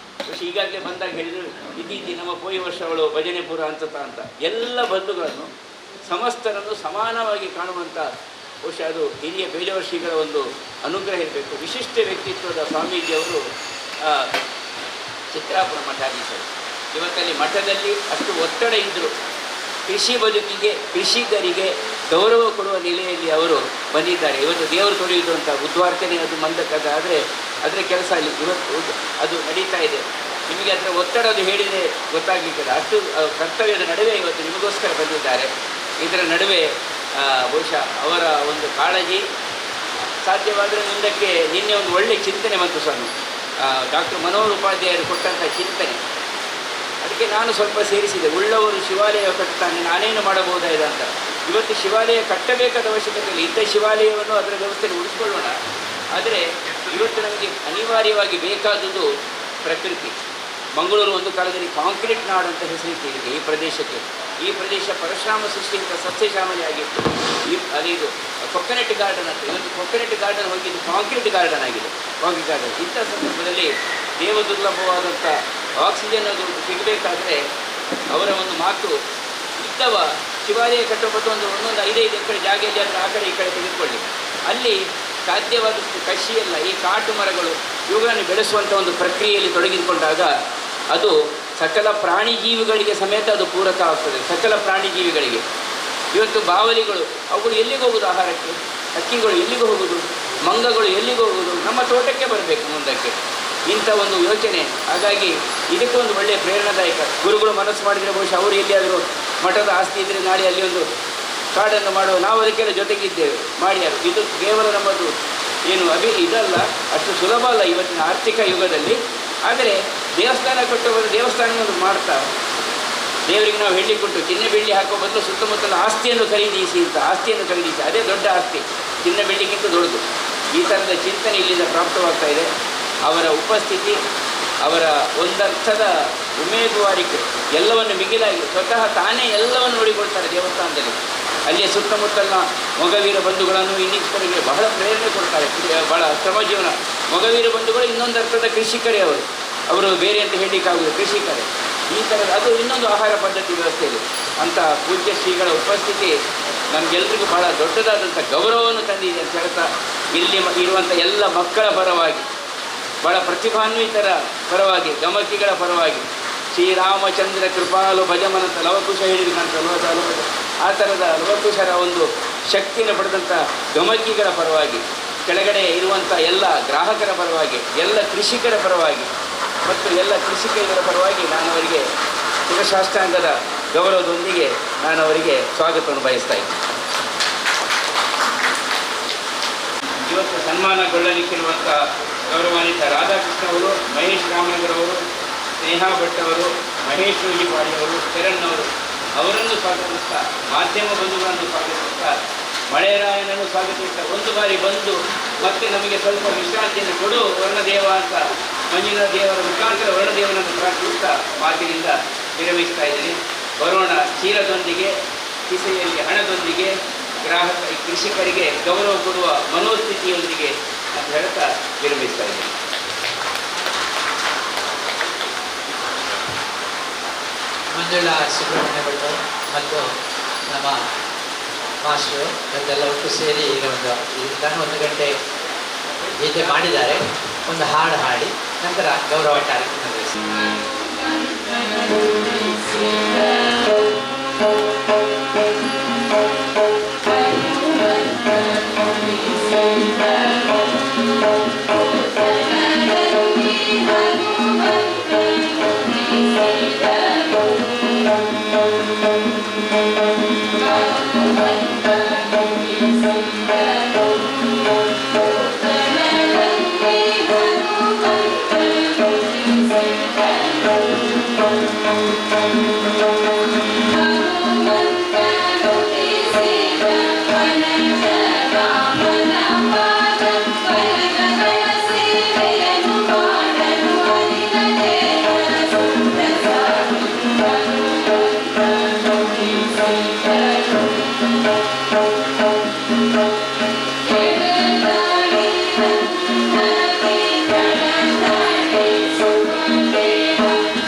പക്ഷേ ಈಗಾಗಲೇ ಬಂದಾಗ ಹೇಳಿದರು, ಇದ್ದೀ ನಮ್ಮ ಪೋಯಿ ವರ್ಷಗಳು ಭಜನೆ ಪುರ ಅಂತ ಎಲ್ಲ ಬಂಧುಗಳನ್ನು ಸಮಸ್ತರನ್ನು ಸಮಾನವಾಗಿ ಕಾಣುವಂಥ ಬಹುಶಃ ಅದು ಹಿರಿಯ ಬೇಜಾವರ ಶ್ರೀಗಳ ಒಂದು ಅನುಗ್ರಹ ಇರಬೇಕು. ವಿಶಿಷ್ಟ ವ್ಯಕ್ತಿತ್ವದ ಸ್ವಾಮೀಜಿಯವರು ಚಿತ್ರಾಪುರ ಮಠಾಧೀಶರು. ಇವತ್ತಲ್ಲಿ ಮಠದಲ್ಲಿ ಅಷ್ಟು ಒತ್ತಡ ಇದ್ದರು. ಕೃಷಿ ಬದುಕಿಗೆ, ಕೃಷಿಕರಿಗೆ ಗೌರವ ಕೊಡುವ ನೆಲೆಯಲ್ಲಿ ಅವರು ಬಂದಿದ್ದಾರೆ. ಇವತ್ತು ದೇವರು ತೊರೆಯುವಂಥ ಉದ್ವಾರ್ತನೆ ಅದು ಮಂದಕ್ಕದ, ಆದರೆ ಅದರ ಕೆಲಸ ಅಲ್ಲಿ ಇವತ್ತು ಅದು ನಡೀತಾ ಇದೆ. ನಿಮಗೆ ಅದರ ಒತ್ತಡ ಅದು ಹೇಳಿದರೆ ಗೊತ್ತಾಗಲಿಕ್ಕಿಲ್ಲ. ಅಷ್ಟು ಕರ್ತವ್ಯದ ನಡುವೆ ಇವತ್ತು ನಿಮಗೋಸ್ಕರ ಬಂದಿದ್ದಾರೆ. ಇದರ ನಡುವೆ ಬಹುಶಃ ಅವರ ಒಂದು ಕಾಳಜಿ ಸಾಧ್ಯವಾದರೆ ಮುಂದಕ್ಕೆ ನಿನ್ನೆ ಒಂದು ಒಳ್ಳೆಯ ಚಿಂತನೆ ಬಂತು ಸ್ವಾಮಿ, ಡಾಕ್ಟರ್ ಮನೋಹರ್ ಉಪಾಧ್ಯಾಯರು ಕೊಟ್ಟಂಥ ಚಿಂತನೆ. ಅದಕ್ಕೆ ನಾನು ಸ್ವಲ್ಪ ಸೇರಿಸಿದೆ. ಉಳ್ಳವರು ಶಿವಾಲಯ ಕಟ್ತಾನೆ, ನಾನೇನು ಮಾಡಬಹುದಾಗಿದೆ ಅಂತ. ಇವತ್ತು ಶಿವಾಲಯ ಕಟ್ಟಬೇಕಾದ ಅವಶ್ಯಕತೆ ಇಲ್ಲ, ಇದ್ದ ಶಿವಾಲಯವನ್ನು ಅದರ ವ್ಯವಸ್ಥೆಯನ್ನು ಉಳಿಸ್ಕೊಳ್ಳೋಣ. ಆದರೆ ಇವತ್ತು ನಮಗೆ ಅನಿವಾರ್ಯವಾಗಿ ಬೇಕಾದುದು ಪ್ರಕೃತಿ. ಮಂಗಳೂರು ಒಂದು ಕಾಲದಲ್ಲಿ ಕಾಂಕ್ರೀಟ್ ನಾಡು ಅಂತ ಹೆಸರಿಟ್ಟಿದೆ ಈ ಪ್ರದೇಶಕ್ಕೆ. ಈ ಪ್ರದೇಶ ಪರಶುರಾಮ ಸೃಷ್ಟಿಯಿಂದ ಸಸ್ಯಶ್ಯಾಮಲೆಯಾಗಿತ್ತು. ಇದು ಕೊಕೊನೆಟ್ ಗಾರ್ಡನ್ ಅಂತ, ಇವತ್ತು ಕೊಕೊನೆಟ್ ಗಾರ್ಡನ್ ಹೋಗಿದ್ದು ಕಾಂಕ್ರೀಟ್ ಗಾರ್ಡನ್ ಆಗಿದೆ. ಕಾಂಕ್ರೀಟ್ ಗಾರ್ಡನ್ ಇಂಥ ಸಂದರ್ಭದಲ್ಲಿ ದೇವದುರ್ಲಭವಾದಂಥ ಆಕ್ಸಿಜನ್ ಅದು ಸಿಗಬೇಕಾದ್ರೆ ಅವರ ಒಂದು ಮಾತು ಇದ್ದವ ಶಿವಾಲಯ ಕಟ್ಟೋದು ಒಂದೊಂದು 5 ಎಕರೆ ಜಾಗೆಯಲ್ಲಿ ಅದನ್ನು ಆ ಕಡೆ ಈ ಕಡೆ ತೆಗೆದುಕೊಳ್ಳಿ. ಅಲ್ಲಿ ಸಾಧ್ಯವಾದಷ್ಟು ಕೃಷಿಯಲ್ಲ, ಈ ಕಾಟು ಮರಗಳು ಇವುಗಳನ್ನು ಬೆಳೆಸುವಂಥ ಒಂದು ಪ್ರಕ್ರಿಯೆಯಲ್ಲಿ ತೊಡಗಿಕೊಂಡಾಗ ಅದು ಸಕಲ ಪ್ರಾಣಿ ಜೀವಿಗಳಿಗೆ ಸಮೇತ ಅದು ಪೂರಕ ಆಗ್ತದೆ. ಸಕಲ ಪ್ರಾಣಿ ಜೀವಿಗಳಿಗೆ ಇವತ್ತು ಬಾವಲಿಗಳು ಅವುಗಳು ಎಲ್ಲಿಗೆ ಹೋಗೋದು ಆಹಾರಕ್ಕೆ? ಹಕ್ಕಿಗಳು ಎಲ್ಲಿಗೆ ಹೋಗೋದು? ಮಂಗಗಳು ಎಲ್ಲಿಗೆ ಹೋಗೋದು? ನಮ್ಮ ತೋಟಕ್ಕೆ ಬರಬೇಕು ಮುಂದಕ್ಕೆ. ಇಂಥ ಒಂದು ಯೋಚನೆ. ಹಾಗಾಗಿ ಇದಕ್ಕೆ ಒಂದು ಒಳ್ಳೆಯ ಪ್ರೇರಣಾದಾಯಕ. ಗುರುಗಳು ಮನಸ್ಸು ಮಾಡಿದರೆ ಬಹುಶಃ ಅವರು ಎಲ್ಲಿಯಾದರೂ ಮಠದ ಆಸ್ತಿ ಇದ್ದರೆ ನಾಳೆ ಅಲ್ಲಿ ಒಂದು ಕಾಡನ್ನು ಮಾಡುವ, ನಾವು ಅದಕ್ಕೆಲ್ಲ ಜೊತೆಗಿದ್ದೇವೆ ಮಾಡಿಯಾರು. ಇದು ಕೇವಲ ನಮ್ಮದು ಏನು ಇದಲ್ಲ, ಅಷ್ಟು ಸುಲಭ ಅಲ್ಲ ಇವತ್ತಿನ ಆರ್ಥಿಕ ಯುಗದಲ್ಲಿ. ಆದರೆ ದೇವಸ್ಥಾನ ಕಟ್ಟುವುದು ದೇವಸ್ಥಾನವನ್ನು ಮಾಡ್ತಾ ದೇವರಿಗೆ ನಾವು ಹೇಳಿ ಕೊಟ್ಟು ಚಿನ್ನ ಬೆಳ್ಳಿ ಹಾಕೋ ಬದಲು ಸುತ್ತಮುತ್ತಲ ಆಸ್ತಿಯನ್ನು ಖರೀದಿಸಿ ಅಂತ, ಆಸ್ತಿಯನ್ನು ಖರೀದಿಸಿ, ಅದೇ ದೊಡ್ಡ ಆಸ್ತಿ, ಚಿನ್ನ ಬೆಳ್ಳಿಗಿಂತ ದೊಡ್ಡದು. ಈ ಥರದ ಚಿಂತನೆ ಇಲ್ಲಿಂದ ಪ್ರಾಪ್ತವಾಗ್ತಾ ಇದೆ. ಅವರ ಉಪಸ್ಥಿತಿ, ಅವರ ಒಂದರ್ಥದ ಉಮೇದುವಾರಿಕೆ ಎಲ್ಲವನ್ನು ಮಿಗಿಲಾಗಿ ಸ್ವತಃ ತಾನೇ ಎಲ್ಲವನ್ನು ನೋಡಿಕೊಳ್ತಾರೆ ದೇವಸ್ಥಾನದಲ್ಲಿ. ಅಲ್ಲಿಯ ಸುತ್ತಮುತ್ತಲಿನ ಮೊಗವೀರ ಬಂಧುಗಳನ್ನು ಇನ್ನಿತರಿಗೆ ಬಹಳ ಪ್ರೇರಣೆ ಕೊಡ್ತಾರೆ. ಬಹಳ ಶ್ರಮ ಜೀವನ. ಮೊಗವೀರ ಬಂಧುಗಳು ಇನ್ನೊಂದು ಅರ್ಥದ ಕೃಷಿಕರೇ ಅವರು ಬೇರೆ ಅಂತ ಹೇಳಲಿಕ್ಕಾಗುವುದು, ಕೃಷಿಕರೇ. ಈ ಥರದ ಅದು ಇನ್ನೊಂದು ಆಹಾರ ಪದ್ಧತಿ ವ್ಯವಸ್ಥೆಯಲ್ಲಿ ಅಂಥ ಪೂಜ್ಯ ಶ್ರೀಗಳ ಉಪಸ್ಥಿತಿ ನಮಗೆಲ್ಲರಿಗೂ ಬಹಳ ದೊಡ್ಡದಾದಂಥ ಗೌರವವನ್ನು ತಂದಿದೆ ಅಂತ ಹೇಳ್ತಾ, ಇಲ್ಲಿ ಇರುವಂಥ ಎಲ್ಲ ಮಕ್ಕಳ ಪರವಾಗಿ, ಬಹಳ ಪ್ರತಿಭಾನ್ವಿತರ ಪರವಾಗಿ, ಗಮಕಿಗಳ ಪರವಾಗಿ, ಶ್ರೀರಾಮಚಂದ್ರ ಕೃಪಾಲು ಭಜಮನಂತ ಲವಕುಶ ಹೇಳಿದಂಥ ಆ ಥರದ ಲವಕುಶರ ಒಂದು ಶಕ್ತಿಯನ್ನು ಪಡೆದಂಥ ಗಮಕಿಗಳ ಪರವಾಗಿ, ಕೆಳಗಡೆ ಇರುವಂಥ ಎಲ್ಲ ಗ್ರಾಹಕರ ಪರವಾಗಿ, ಎಲ್ಲ ಕೃಷಿಕರ ಪರವಾಗಿ ಮತ್ತು ಎಲ್ಲ ಕೃಷಿಕರ ಪರವಾಗಿ ನಾನು ಅವರಿಗೆ ಶಿವಶಾಸ್ತ್ರಾಂಗದ ಗೌರವದೊಂದಿಗೆ ನಾನು ಅವರಿಗೆ ಸ್ವಾಗತವನ್ನು ಬಯಸ್ತಾ ಇದ್ದೀನಿ. ಇವತ್ತು ಸನ್ಮಾನಗೊಳ್ಳಲಿಕ್ಕಿರುವಂಥ ಗೌರವಾನ್ವಿತ ರಾಧಾಕೃಷ್ಣ ಅವರು, ಮಹೇಶ್ ರಾಮನಗರವರು, ಸ್ನೇಹಾ ಭಟ್ ಅವರು, ಮಹೇಶ್ ರೂಜಿಪಾಡಿ ಅವರು, ಶರಣ್ ಅವರು, ಅವರನ್ನು ಸ್ವಾಗತಿಸ್ತಾ, ಮಾಧ್ಯಮ ಬಂಧುಗಳನ್ನು ಸ್ವಾಗತಿಸ್ತಾ, ಮಳೆರಾಯನನ್ನು ಸ್ವಾಗತಿಸ್ತಾ, ಒಂದು ಬಾರಿ ಬಂದು ಮತ್ತೆ ನಮಗೆ ಸ್ವಲ್ಪ ವಿಶ್ರಾಂತಿಯನ್ನು ಕೊಡು ವರ್ಣದೇವ ಅಂತ ಮಂಜುನಾಥ ದೇವರ ಮುಖಾಂತರ ವರ್ಣದೇವನನ್ನು ಪ್ರಾರ್ಥಿಸ್ತಾ ಮಾತಿನಿಂದ ವಿರಮಿಸ್ತಾ ಇದ್ದೀನಿ. ಬರೋಣ ಚೀಲದೊಂದಿಗೆ, ಕಿಸೆಯಲ್ಲಿ ಹಣದೊಂದಿಗೆ, ಕೃಷಿಕರಿಗೆ ಗೌರವ ಕೊಡುವ ಮನೋಸ್ಥಿತಿಯೊಂದಿಗೆ ಅಂತ ಹೇಳ್ತಾ ವಿರಮಿಸ್ತಾ ಇದ್ದೀನಿ. ಮಂಜುಳಾ ಸುಬ್ರಹ್ಮಣ್ಯ ಭಟ್ ಮತ್ತು ನಮ್ಮ ಮಾಸ್ಟರು ಮತ್ತೆಲ್ಲ ಒಟ್ಟು ಸೇರಿ ಈಗ ಒಂದು ಗಂಟೆ ಗೀತೆ ಮಾಡಿದ್ದಾರೆ. ಒಂದು ಹಾಡು ಹಾಡಿ ನಂತರ ಗೌರವ ಕಾರ್ಯಕ್ರಮ ನಡೆಸಿ.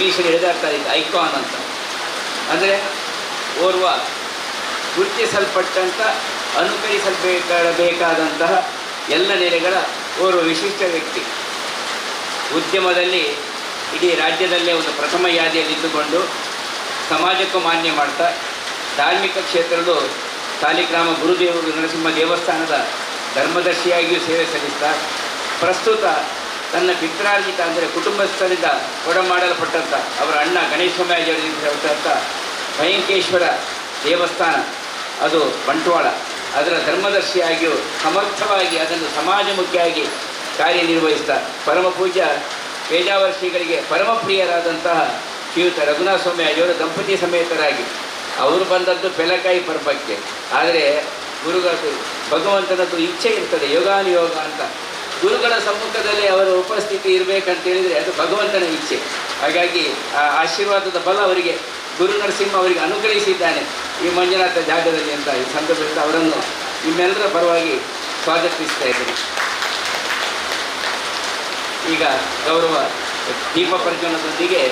ಇಂಗ್ಲೀಷಲ್ಲಿ ಎಳೆದಾಡ್ತಾ ಇತ್ತು ಐಕಾನ್ ಅಂತ. ಅಂದರೆ ಓರ್ವ ಗುರುತಿಸಲ್ಪಟ್ಟಂಥ ಅನುಕರಿಸಬೇಕಾದಂತಹ ಎಲ್ಲ ನೆಲೆಗಳ ಓರ್ವ ವಿಶಿಷ್ಟ ವ್ಯಕ್ತಿ. ಉದ್ಯಮದಲ್ಲಿ ಇಡೀ ರಾಜ್ಯದಲ್ಲೇ ಒಂದು ಪ್ರಥಮ ಯಾದಿಯಲ್ಲಿದ್ದುಕೊಂಡು ಸಮಾಜಕ್ಕೂ ಮಾನ್ಯ ಮಾಡ್ತಾ, ಧಾರ್ಮಿಕ ಕ್ಷೇತ್ರದಲ್ಲೂ ಸಾಲಿಗ್ರಾಮ ಗುರುದೇವರು ನರಸಿಂಹ ದೇವಸ್ಥಾನದ ಧರ್ಮದರ್ಶಿಯಾಗಿಯೂ ಸೇವೆ ಸಲ್ಲಿಸ್ತಾ, ಪ್ರಸ್ತುತ ತನ್ನ ಪಿತ್ರಾರ್ಜಿತ ಅಂದರೆ ಕುಟುಂಬಸ್ಥರಿಂದ ಕೊಡಮಾಡಲ್ಪಟ್ಟಂಥ ಅವರ ಅಣ್ಣ ಗಣೇಶಸ್ವಾಮಿಯಾಗಿದ್ದಂಥ ಭಯಂಕೇಶ್ವರ ದೇವಸ್ಥಾನ, ಅದು ಬಂಟ್ವಾಳ, ಅದರ ಧರ್ಮದರ್ಶಿಯಾಗಿಯೂ ಸಮರ್ಥವಾಗಿ ಅದನ್ನು ಸಮಾಜಮುಖಿಯಾಗಿ ಕಾರ್ಯನಿರ್ವಹಿಸ್ತಾ, ಪರಮ ಪೂಜ್ಯ ಪೇಜಾವರ ಶ್ರೀಗಳಿಗೆ ಪರಮಪ್ರಿಯರಾದಂತಹ ಶ್ರೀಯುತ ರಘುನಾಥ ಸ್ವಾಮಿಯಾಗಿಯವರು ದಂಪತಿ ಸಮೇತರಾಗಿ ಅವರು ಬಂದದ್ದು ಪೆಲಕಾಯಿ ಪರ್ವಕ್ಕೆ. ಆದರೆ ಗುರುಗಳು ಭಗವಂತನದ್ದು ಇಚ್ಛೆ ಇರ್ತದೆ, ಯೋಗಾನುಯೋಗ ಅಂತ. ಗುರುಗಳ ಸಮ್ಮುಖದಲ್ಲಿ ಅವರ ಉಪಸ್ಥಿತಿ ಇರಬೇಕಂತೇಳಿದರೆ ಅದು ಭಗವಂತನ ಇಚ್ಛೆ. ಹಾಗಾಗಿ ಆ ಆಶೀರ್ವಾದದ ಬಲ ಅವರಿಗೆ ಗುರು ನರಸಿಂಹ ಅವರಿಗೆ ಅನುಗ್ರಹಿಸಿದ್ದಾನೆ ಈ ಮಂಜುನಾಥ ಜಾಗದಲ್ಲಿ ಅಂತ ಈ ಸಂದರ್ಭದಿಂದ ಅವರನ್ನು ನಿಮ್ಮೆಲ್ಲರ ಪರವಾಗಿ ಸ್ವಾಗತಿಸ್ತಾ ಇದ್ದೀನಿ. ಈಗ ಗೌರವ ದೀಪ ಪ್ರಜ್ವಲನದೊಂದಿಗೆ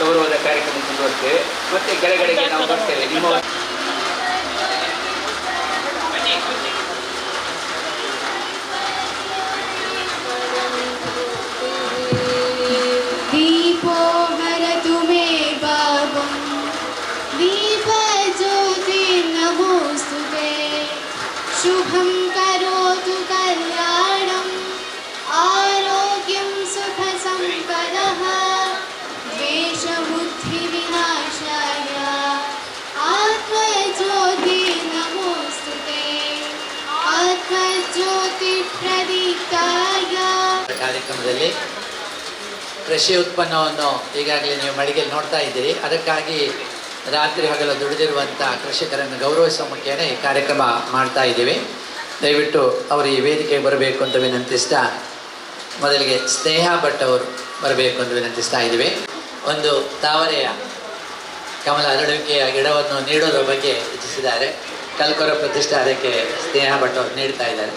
ಗೌರವದ ಕಾರ್ಯಕ್ರಮ ಮುಂದುವರ್ತೇವೆ. ಮತ್ತೆ ಕೆಳಗಡೆಗೆ ನಾವು ಬರ್ತೇವೆ. ನಿಮ್ಮ दीपो भरतु मे भावं दीपज्योतिर्नमोऽस्तुते शुभं करोतु कल्याणम् आरोग्यं सुखसम्पदः द्वेषबुद्धिविनाशाय आत्मज्योतिर्नमोऽस्तुते आत्मज्योतिप्रदीप्ताय. ಕಾರ್ಯಕ್ರಮದಲ್ಲಿ ಕೃಷಿ ಉತ್ಪನ್ನವನ್ನು ಈಗಾಗಲೇ ನೀವು ಮಳಿಗೆಯಲ್ಲಿ ನೋಡ್ತಾ ಇದ್ದೀರಿ. ಅದಕ್ಕಾಗಿ ರಾತ್ರಿ ಹಗಲು ದುಡಿದಿರುವಂಥ ಕೃಷಿಕರನ್ನು ಗೌರವಿಸುವ ಮುಖೇನ ಈ ಕಾರ್ಯಕ್ರಮ ಮಾಡ್ತಾ ಇದ್ದೀವಿ. ದಯವಿಟ್ಟು ಅವರು ಈ ವೇದಿಕೆಗೆ ಬರಬೇಕು ಅಂತ ವಿನಂತಿಸ್ತಾ, ಮೊದಲಿಗೆ ಸ್ನೇಹ ಭಟ್ ಅವರು ಬರಬೇಕು ಅಂತ ವಿನಂತಿಸ್ತಾ ಇದ್ದೀವಿ. ಒಂದು ತಾವರೆಯ ಕಮಲ ಅರಳುವಿಕೆಯ ಗಿಡವನ್ನು ನೀಡೋದ್ರ ಬಗ್ಗೆ ಇಚ್ಛಿಸಿದ್ದಾರೆ. ಕಲ್ಕೊರ ಪ್ರತಿಷ್ಠೆ ಅದಕ್ಕೆ ಸ್ನೇಹ ಭಟ್ ಅವರು ನೀಡ್ತಾ ಇದ್ದಾರೆ.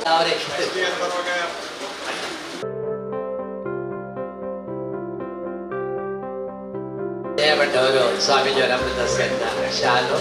ತಾವರೆ ಭಟ್ ಅವರು ಸ್ವಾಮೀಜಿಯವರ ಅಮೃತ ಸ್ಕಂದ ಶಾಲು.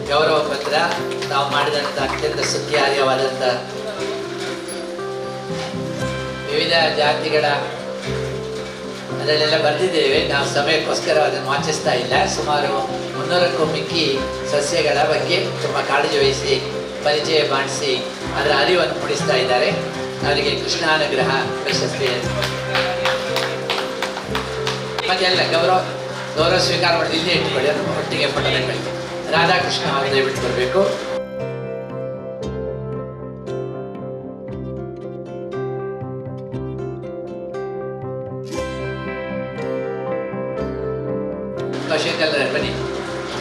ಗೌರವ ಪತ್ರ ತಾವು ಮಾಡಿದಂಥ ಅತ್ಯಂತ ಸ್ತುತ್ಯಾರ್ಹವಾದಂಥ ವಿವಿಧ ಜಾತಿಗಳ ಅದರಲ್ಲೆಲ್ಲ ಬರೆದಿದ್ದೇವೆ. ನಾವು ಸಮಯಕ್ಕೋಸ್ಕರ ಅದನ್ನು ವಾಚಿಸ್ತಾ ಇಲ್ಲ. ಸುಮಾರು 300ಕ್ಕೂ ಮಿಕ್ಕಿ ಸಸ್ಯಗಳ ಬಗ್ಗೆ ತುಂಬ ಕಾಳಜಿ ವಹಿಸಿ ಪರಿಚಯ ಮಾಡಿಸಿ ಅದರ ಅರಿವನ್ನು ಮೂಡಿಸ್ತಾ ಇದ್ದಾರೆ. ಅವರಿಗೆ ಕೃಷ್ಣಾನುಗ್ರಹ ಪ್ರಶಸ್ತಿ ಮತ್ತೆಲ್ಲ ಗೌರವ ಸ್ವೀಕಾರ ಮಾಡಿ ಇಲ್ಲೇ ಇಟ್ಕೊಳ್ಳಿ. ಅದನ್ನು ಒಟ್ಟಿಗೆ ಫೋಟೋ ತಗೊಳ್ಳಿ. ರಾಧಾಕೃಷ್ಣ ಅವರು ದಯವಿಟ್ಟು ಬರಬೇಕು. ಕೌಶಿಕ್ ಕಲ್ರಾಯರು ಬನ್ನಿ.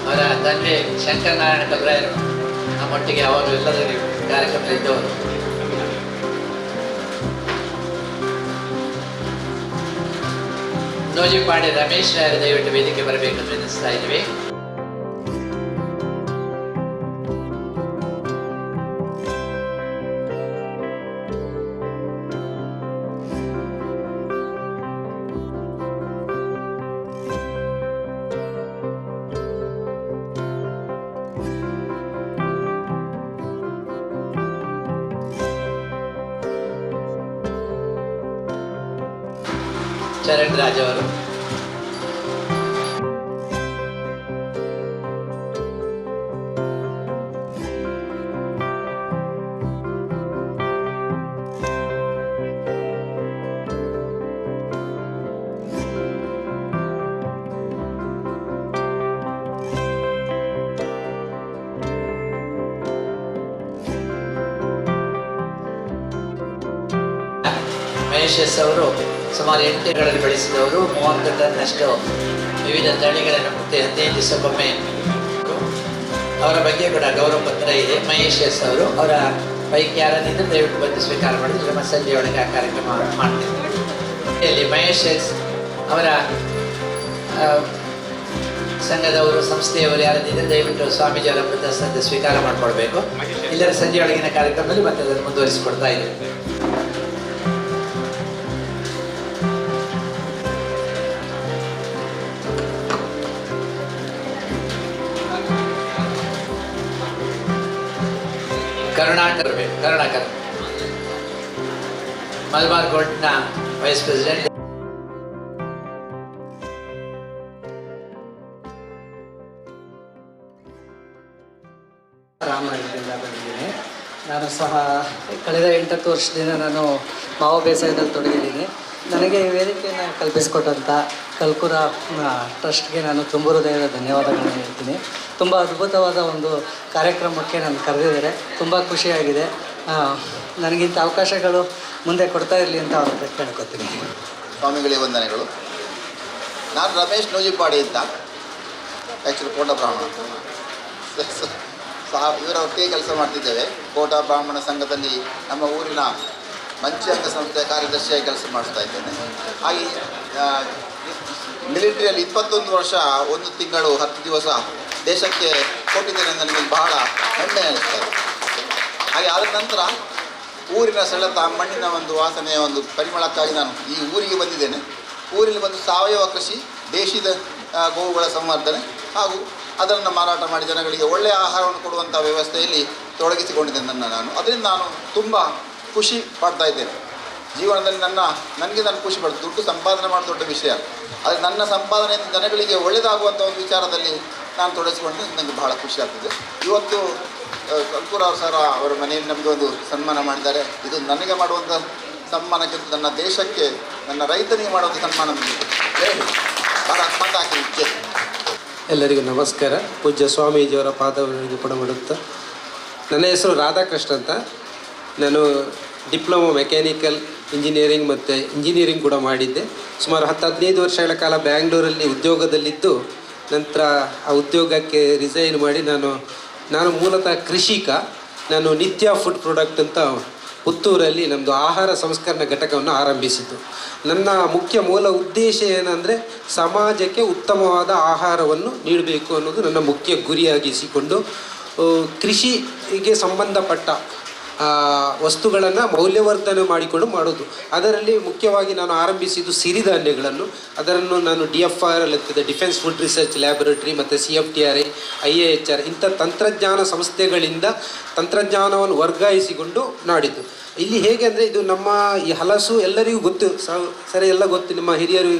ಅವರ ತಂದೆ ಶಂಕರನಾರಾಯಣ ಕಲ್ರಾಯರು ನಮ್ಮೊಟ್ಟಿಗೆ ಯಾವಾಗಲೂ ಎಲ್ಲದರಲ್ಲಿ ಕಾರ್ಯಕ್ರಮದಲ್ಲಿದ್ದವರು. ನೋಜಿಪಾಡಿ ರಮೇಶ್ ರಾಯರು ದಯವಿಟ್ಟು ವೇದಿಕೆ ಬರಬೇಕು ಅಂತ ವಿನಿಸ್ತಾ ಇದ್ದೀವಿ. ಚರಣ್ ರಾಜ್ ಅವರು, ಮಹೇಶ್ ಎಸ್ ಅವರು ಸುಮಾರು 8 ಎಕರೆಗಳಲ್ಲಿ ಬೆಳೆಸಿದವರು. 30 ಟನ್ನಷ್ಟು ವಿವಿಧ ತಳಿಗಳನ್ನು ಮತ್ತೆ 15 ದಿವಸಕ್ಕೊಮ್ಮೆ ಅವರ ಬಗ್ಗೆ ಕೂಡ ಗೌರವ ಪತ್ರ ಇದೆ. ಮಹೇಶ್ ಎಸ್ ಅವರು, ಅವರ ಪೈಕಿ ಯಾರನ್ನಿದ್ದರೂ ದಯವಿಟ್ಟು ಬಂದು ಸ್ವೀಕಾರ ಮಾಡಿದ್ರೆ ನಮ್ಮ ಸಂಜೆಯೊಳಗೆ ಆ ಕಾರ್ಯಕ್ರಮ ಮಾಡ್ತೇವೆ. ಇಲ್ಲಿ ಮಹೇಶ್ ಎಸ್ ಅವರ ಸಂಘದವರು, ಸಂಸ್ಥೆಯವರು ಯಾರನ್ನಿದ್ದರೆ ದಯವಿಟ್ಟು ಸ್ವಾಮೀಜಿಯವರ ಪ್ರದರ್ಶನದ ಸ್ವೀಕಾರ ಮಾಡಿಕೊಳ್ಬೇಕು. ಇಲ್ಲರ ಸಂಜೆಯೊಳಗಿನ ಕಾರ್ಯಕ್ರಮದಲ್ಲಿ ಮತ್ತೆ ಅದನ್ನು ಮುಂದುವರಿಸಿಕೊಡ್ತಾ ಇದ್ದೇವೆ. ಕರುಣಾಕರ್ ಮಲಬಾರ್ ಗೋಲ್ಡ್ನ ವೈಸ್ ಪ್ರೆಸಿಡೆಂಟ್. ರಾಮನಗರದಿಂದ ಬಂದಿದ್ದೀನಿ. ನಾನು ಸಹ ಕಳೆದ 8 ವರ್ಷದಿಂದ ನಾನು ಮಾವು ಬೇಸಾಯದಲ್ಲಿ ತೊಡಗಿದ್ದೀನಿ. ನನಗೆ ಈ ವೇದಿಕೆಯನ್ನು ಕಲ್ಪಿಸಿಕೊಟ್ಟಂಥ ಕಲ್ಕುರ ಟ್ರಸ್ಟ್ಗೆ ನಾನು ತುಂಬ ಹೃದಯದ ಧನ್ಯವಾದಗಳನ್ನು ಹೇಳ್ತೀನಿ. ತುಂಬ ಅದ್ಭುತವಾದ ಒಂದು ಕಾರ್ಯಕ್ರಮಕ್ಕೆ ನಾನು ಕರೆದಿದ್ದಾರೆ. ತುಂಬ ಖುಷಿಯಾಗಿದೆ. ನನಗಿಂಥ ಅವಕಾಶಗಳು ಮುಂದೆ ಕೊಡ್ತಾ ಇರಲಿ ಅಂತ ಅವ್ರ ಕೇಳ್ಕೊತೀನಿ. ಸ್ವಾಮಿಗಳಿಗೆ ವಂದನೆಗಳು. ನಾನು ರಮೇಶ್ ನೂಜಿಪಾಡಿ ಅಂತ, ಆ್ಯಕ್ಚುಲಿ ಕೋಟ ಬ್ರಾಹ್ಮಣ ಇವರ ಒಟ್ಟಿಗೆ ಕೆಲಸ ಮಾಡ್ತಿದ್ದೇವೆ. ಕೋಟ ಬ್ರಾಹ್ಮಣ ಸಂಘದಲ್ಲಿ ನಮ್ಮ ಊರಿನ ಮಂಚಿ ಅಂಗ ಸಂಸ್ಥೆಯ ಕಾರ್ಯದರ್ಶಿಯಾಗಿ ಕೆಲಸ ಮಾಡ್ತಾ ಇದ್ದೇನೆ. ಹಾಗೆ ಮಿಲಿಟರಿಯಲ್ಲಿ 21 ವರ್ಷ 1 ತಿಂಗಳು 10 ದಿವಸ ದೇಶಕ್ಕೆ ಕೊಟ್ಟಿದ್ದೇನೆ ಅಂತ ನನಗೆ ಬಹಳ ಹೆಮ್ಮೆ ಅನಿಸ್ತದೆ. ಹಾಗೆ ಆದ ನಂತರ ಊರಿನ ಸೆಳೆತ, ಮಣ್ಣಿನ ಒಂದು ವಾಸನೆಯ ಒಂದು ಪರಿಮಳಕ್ಕಾಗಿ ನಾನು ಈ ಊರಿಗೆ ಬಂದಿದ್ದೇನೆ. ಊರಲ್ಲಿ ಬಂದು ಸಾವಯವ ಕೃಷಿ, ದೇಶೀಯ ಗೋವುಗಳ ಸಂವರ್ಧನೆ ಹಾಗೂ ಅದನ್ನು ಮಾರಾಟ ಮಾಡಿ ಜನಗಳಿಗೆ ಒಳ್ಳೆಯ ಆಹಾರವನ್ನು ಕೊಡುವಂಥ ವ್ಯವಸ್ಥೆಯಲ್ಲಿ ತೊಡಗಿಸಿಕೊಂಡಿದ್ದೇನೆ ನಾನು. ಅದರಿಂದ ನಾನು ತುಂಬ ಖುಷಿ ಪಡ್ತಾ ಇದ್ದೇನೆ. ಜೀವನದಲ್ಲಿ ನನಗೆ ನಾನು ಖುಷಿ ಪಡ್ತೀನಿ. ದುಡ್ಡು ಸಂಪಾದನೆ ಮಾಡೋದು ದೊಡ್ಡ ವಿಷಯ, ಆದರೆ ನನ್ನ ಸಂಪಾದನೆಯಿಂದ ಜನಗಳಿಗೆ ಒಳ್ಳೆಯದಾಗುವಂಥ ಒಂದು ವಿಚಾರದಲ್ಲಿ ನಾನು ತೊಡಗಿಸಿಕೊಂಡು ನನಗೆ ಬಹಳ ಖುಷಿ ಆಗ್ತದೆ. ಇವತ್ತು ಕಲ್ಕೂರಾವ್ ಸರ್ ಅವರ ಮನೆಯಲ್ಲಿ ನಮಗೆ ಒಂದು ಸನ್ಮಾನ ಮಾಡಿದ್ದಾರೆ. ಇದು ನನಗೆ ಮಾಡುವಂಥ ಸನ್ಮಾನಕ್ಕಿಂತ ನನ್ನ ದೇಶಕ್ಕೆ, ನನ್ನ ರೈತನಿಗೆ ಮಾಡುವಂಥ ಸನ್ಮಾನ ಭಾರತ್ ಮಾತಾ ಕಿ ಜೈ. ಎಲ್ಲರಿಗೂ ನಮಸ್ಕಾರ. ಪೂಜ್ಯ ಸ್ವಾಮೀಜಿಯವರ ಪಾದಗಳಿಗೆ ಕೂಡ ಮಾಡುತ್ತಾ, ನನ್ನ ಹೆಸರು ರಾಧಾಕೃಷ್ಣ ಅಂತ. ನಾನು ಡಿಪ್ಲೊಮಾ ಮೆಕ್ಯಾನಿಕಲ್ ಇಂಜಿನಿಯರಿಂಗ್ ಮತ್ತು ಇಂಜಿನಿಯರಿಂಗ್ ಕೂಡ ಮಾಡಿದ್ದೆ. ಸುಮಾರು 10-15 ವರ್ಷಗಳ ಕಾಲ ಬ್ಯಾಂಗ್ಳೂರಲ್ಲಿ ಉದ್ಯೋಗದಲ್ಲಿದ್ದು, ನಂತರ ಆ ಉದ್ಯೋಗಕ್ಕೆ ರಿಸೈನ್ ಮಾಡಿ ನಾನು ಮೂಲತಃ ಕೃಷಿಕ. ನಾನು ನಿತ್ಯ ಫುಡ್ ಪ್ರಾಡಕ್ಟ್ ಅಂತ ಪುತ್ತೂರಲ್ಲಿ ನಮ್ಮದು ಆಹಾರ ಸಂಸ್ಕರಣಾ ಘಟಕವನ್ನು ಆರಂಭಿಸಿದ್ದು. ನನ್ನ ಮುಖ್ಯ ಮೂಲ ಉದ್ದೇಶ ಏನಂದರೆ ಸಮಾಜಕ್ಕೆ ಉತ್ತಮವಾದ ಆಹಾರವನ್ನು ನೀಡಬೇಕು ಅನ್ನೋದು ನನ್ನ ಮುಖ್ಯ ಗುರಿಯಾಗಿಸಿಕೊಂಡು ಕೃಷಿಗೆ ಸಂಬಂಧಪಟ್ಟ ವಸ್ತುಗಳನ್ನು ಮೌಲ್ಯವರ್ಧನೆ ಮಾಡಿಕೊಂಡು ಮಾಡೋದು. ಅದರಲ್ಲಿ ಮುಖ್ಯವಾಗಿ ನಾನು ಆರಂಭಿಸಿದ್ದು ಸಿರಿಧಾನ್ಯಗಳನ್ನು. ಅದನ್ನು ನಾನು DFR ಅಲ್ಲಿರ್ತದೆ, ಡಿಫೆನ್ಸ್ ಫುಡ್ ರಿಸರ್ಚ್ ಲ್ಯಾಬೊರೇಟರಿ ಮತ್ತು CFTRI, IAHR ಇಂಥ ತಂತ್ರಜ್ಞಾನ ಸಂಸ್ಥೆಗಳಿಂದ ತಂತ್ರಜ್ಞಾನವನ್ನು ವರ್ಗಾಯಿಸಿಕೊಂಡು ಮಾಡಿದ್ದು. ಇಲ್ಲಿ ಹೇಗೆ ಅಂದರೆ, ಇದು ನಮ್ಮ ಈ ಹಲಸು ಎಲ್ಲರಿಗೂ ಗೊತ್ತು, ಸರಿ ಎಲ್ಲ ಗೊತ್ತು, ನಿಮ್ಮ ಹಿರಿಯರು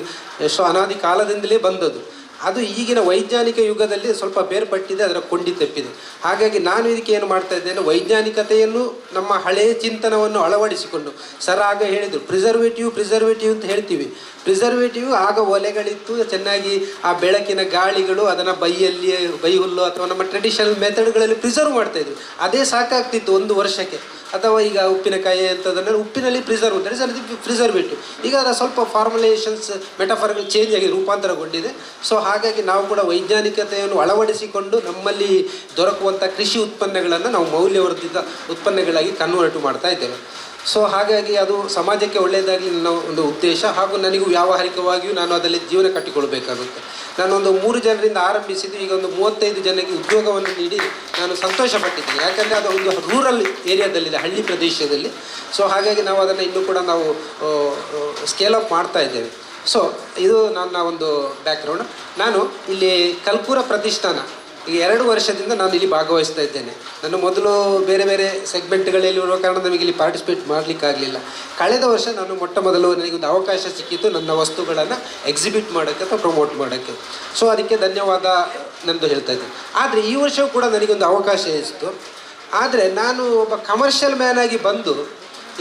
ಎಷ್ಟೋ ಅನಾದಿ ಕಾಲದಿಂದಲೇ ಬಂದದ್ದು. ಅದು ಈಗಿನ ವೈಜ್ಞಾನಿಕ ಯುಗದಲ್ಲಿ ಸ್ವಲ್ಪ ಬೇರ್ಪಟ್ಟಿದೆ, ಅದರ ಕೊಂಡಿ ತಪ್ಪಿದೆ. ಹಾಗಾಗಿ ನಾನು ಇದಕ್ಕೆ ಏನು ಮಾಡ್ತಾ ಇದ್ದೇನೆ, ವೈಜ್ಞಾನಿಕತೆಯನ್ನು ನಮ್ಮ ಹಳೆಯ ಚಿಂತನವನ್ನು ಅಳವಡಿಸಿಕೊಂಡು, ಸರ್ ಆಗ ಹೇಳಿದರು ಪ್ರಿಸರ್ವೇಟಿವ್ ಅಂತ ಹೇಳ್ತೀವಿ. ಪ್ರಿಸರ್ವೇಟಿವ್ ಆಗ ಒಲೆಗಳಿತ್ತು, ಚೆನ್ನಾಗಿ ಆ ಬೆಳಕಿನ ಗಾಳಿಗಳು ಅದನ್ನು ಬೈ ಹುಲ್ಲು ಅಥವಾ ನಮ್ಮ ಟ್ರೆಡಿಷನಲ್ ಮೆಥಡ್ಗಳಲ್ಲಿ ಪ್ರಿಸರ್ವ್ ಮಾಡ್ತಾಯಿದ್ವಿ. ಅದೇ ಸಾಕಾಗ್ತಿತ್ತು 1 ವರ್ಷಕ್ಕೆ. ಅಥವಾ ಈಗ ಉಪ್ಪಿನಕಾಯಿ ಅಂತದನ್ನು ಉಪ್ಪಿನಲ್ಲಿ ಪ್ರಿಸರ್ವೇಟಿವ್. ಈಗ ಅದರ ಸ್ವಲ್ಪ ಫಾರ್ಮುಲೇಷನ್ಸ್, ಮೆಟಾಫರ್ಗಳು ಚೇಂಜ್ ಆಗಿ ರೂಪಾಂತರಗೊಂಡಿದೆ. ಸೊ ಹಾಗಾಗಿ ನಾವು ಕೂಡ ವೈಜ್ಞಾನಿಕತೆಯನ್ನು ಅಳವಡಿಸಿಕೊಂಡು ನಮ್ಮಲ್ಲಿ ದೊರಕುವಂಥ ಕೃಷಿ ಉತ್ಪನ್ನಗಳನ್ನು ನಾವು ಮೌಲ್ಯವರ್ಧಿತ ಉತ್ಪನ್ನಗಳಾಗಿ ಕನ್ವರ್ಟ್ ಮಾಡ್ತಾ ಇದ್ದೇವೆ. ಸೊ ಹಾಗಾಗಿ ಅದು ಸಮಾಜಕ್ಕೆ ಒಳ್ಳೆಯದಾಗಲಿ ನನ್ನ ಒಂದು ಉದ್ದೇಶ. ಹಾಗೂ ನನಗೂ ವ್ಯಾವಹಾರಿಕವಾಗಿಯೂ ನಾನು ಅದರಲ್ಲಿ ಜೀವನ ಕಟ್ಟಿಕೊಳ್ಬೇಕಾಗುತ್ತೆ. ನಾನೊಂದು 3 ಜನರಿಂದ ಆರಂಭಿಸಿದ್ದು, ಈಗ ಒಂದು 35 ಜನಕ್ಕೆ ಉದ್ಯೋಗವನ್ನು ನೀಡಿ ನಾನು ಸಂತೋಷಪಟ್ಟಿದ್ದೇನೆ. ಯಾಕಂದರೆ ಅದು ಒಂದು ರೂರಲ್ ಏರಿಯಾದಲ್ಲಿದೆ, ಹಳ್ಳಿ ಪ್ರದೇಶದಲ್ಲಿ. ಸೊ ಹಾಗಾಗಿ ನಾವು ಅದನ್ನು ಇನ್ನೂ ಕೂಡ ನಾವು ಸ್ಕೇಲ್ ಅಪ್ ಮಾಡ್ತಾ ಇದ್ದೇವೆ. ಸೊ ಇದು ನನ್ನ ಒಂದು ಬ್ಯಾಕ್ಗ್ರೌಂಡ್. ನಾನು ಇಲ್ಲಿ ಕಲ್ಕೂರ ಪ್ರತಿಷ್ಠಾನ ಈಗ 2 ವರ್ಷದಿಂದ ನಾನು ಇಲ್ಲಿ ಭಾಗವಹಿಸ್ತಾ ಇದ್ದೇನೆ. ನಾನು ಮೊದಲು ಬೇರೆ ಬೇರೆ ಸೆಗ್ಮೆಂಟ್ಗಳಲ್ಲಿ ಇರುವ ಕಾರಣ ನಮಗೆ ಇಲ್ಲಿ ಪಾರ್ಟಿಸಿಪೇಟ್ ಮಾಡಲಿಕ್ಕಾಗಲಿಲ್ಲ. ಕಳೆದ ವರ್ಷ ನಾನು ಮೊದಲು ನನಗೊಂದು ಅವಕಾಶ ಸಿಕ್ಕಿತ್ತು ನನ್ನ ವಸ್ತುಗಳನ್ನು ಎಕ್ಸಿಬಿಟ್ ಮಾಡೋಕ್ಕೆ ಅಥವಾ ಪ್ರಮೋಟ್ ಮಾಡೋಕ್ಕೆ. ಸೊ ಅದಕ್ಕೆ ಧನ್ಯವಾದ ನಂದು ಹೇಳ್ತಾ ಇದ್ದೆ. ಆದರೆ ಈ ವರ್ಷವೂ ಕೂಡ ನನಗೊಂದು ಅವಕಾಶ ಇತ್ತು. ಆದರೆ ನಾನು ಒಬ್ಬ ಕಮರ್ಷಿಯಲ್ ಮ್ಯಾನ್ ಆಗಿ ಬಂದು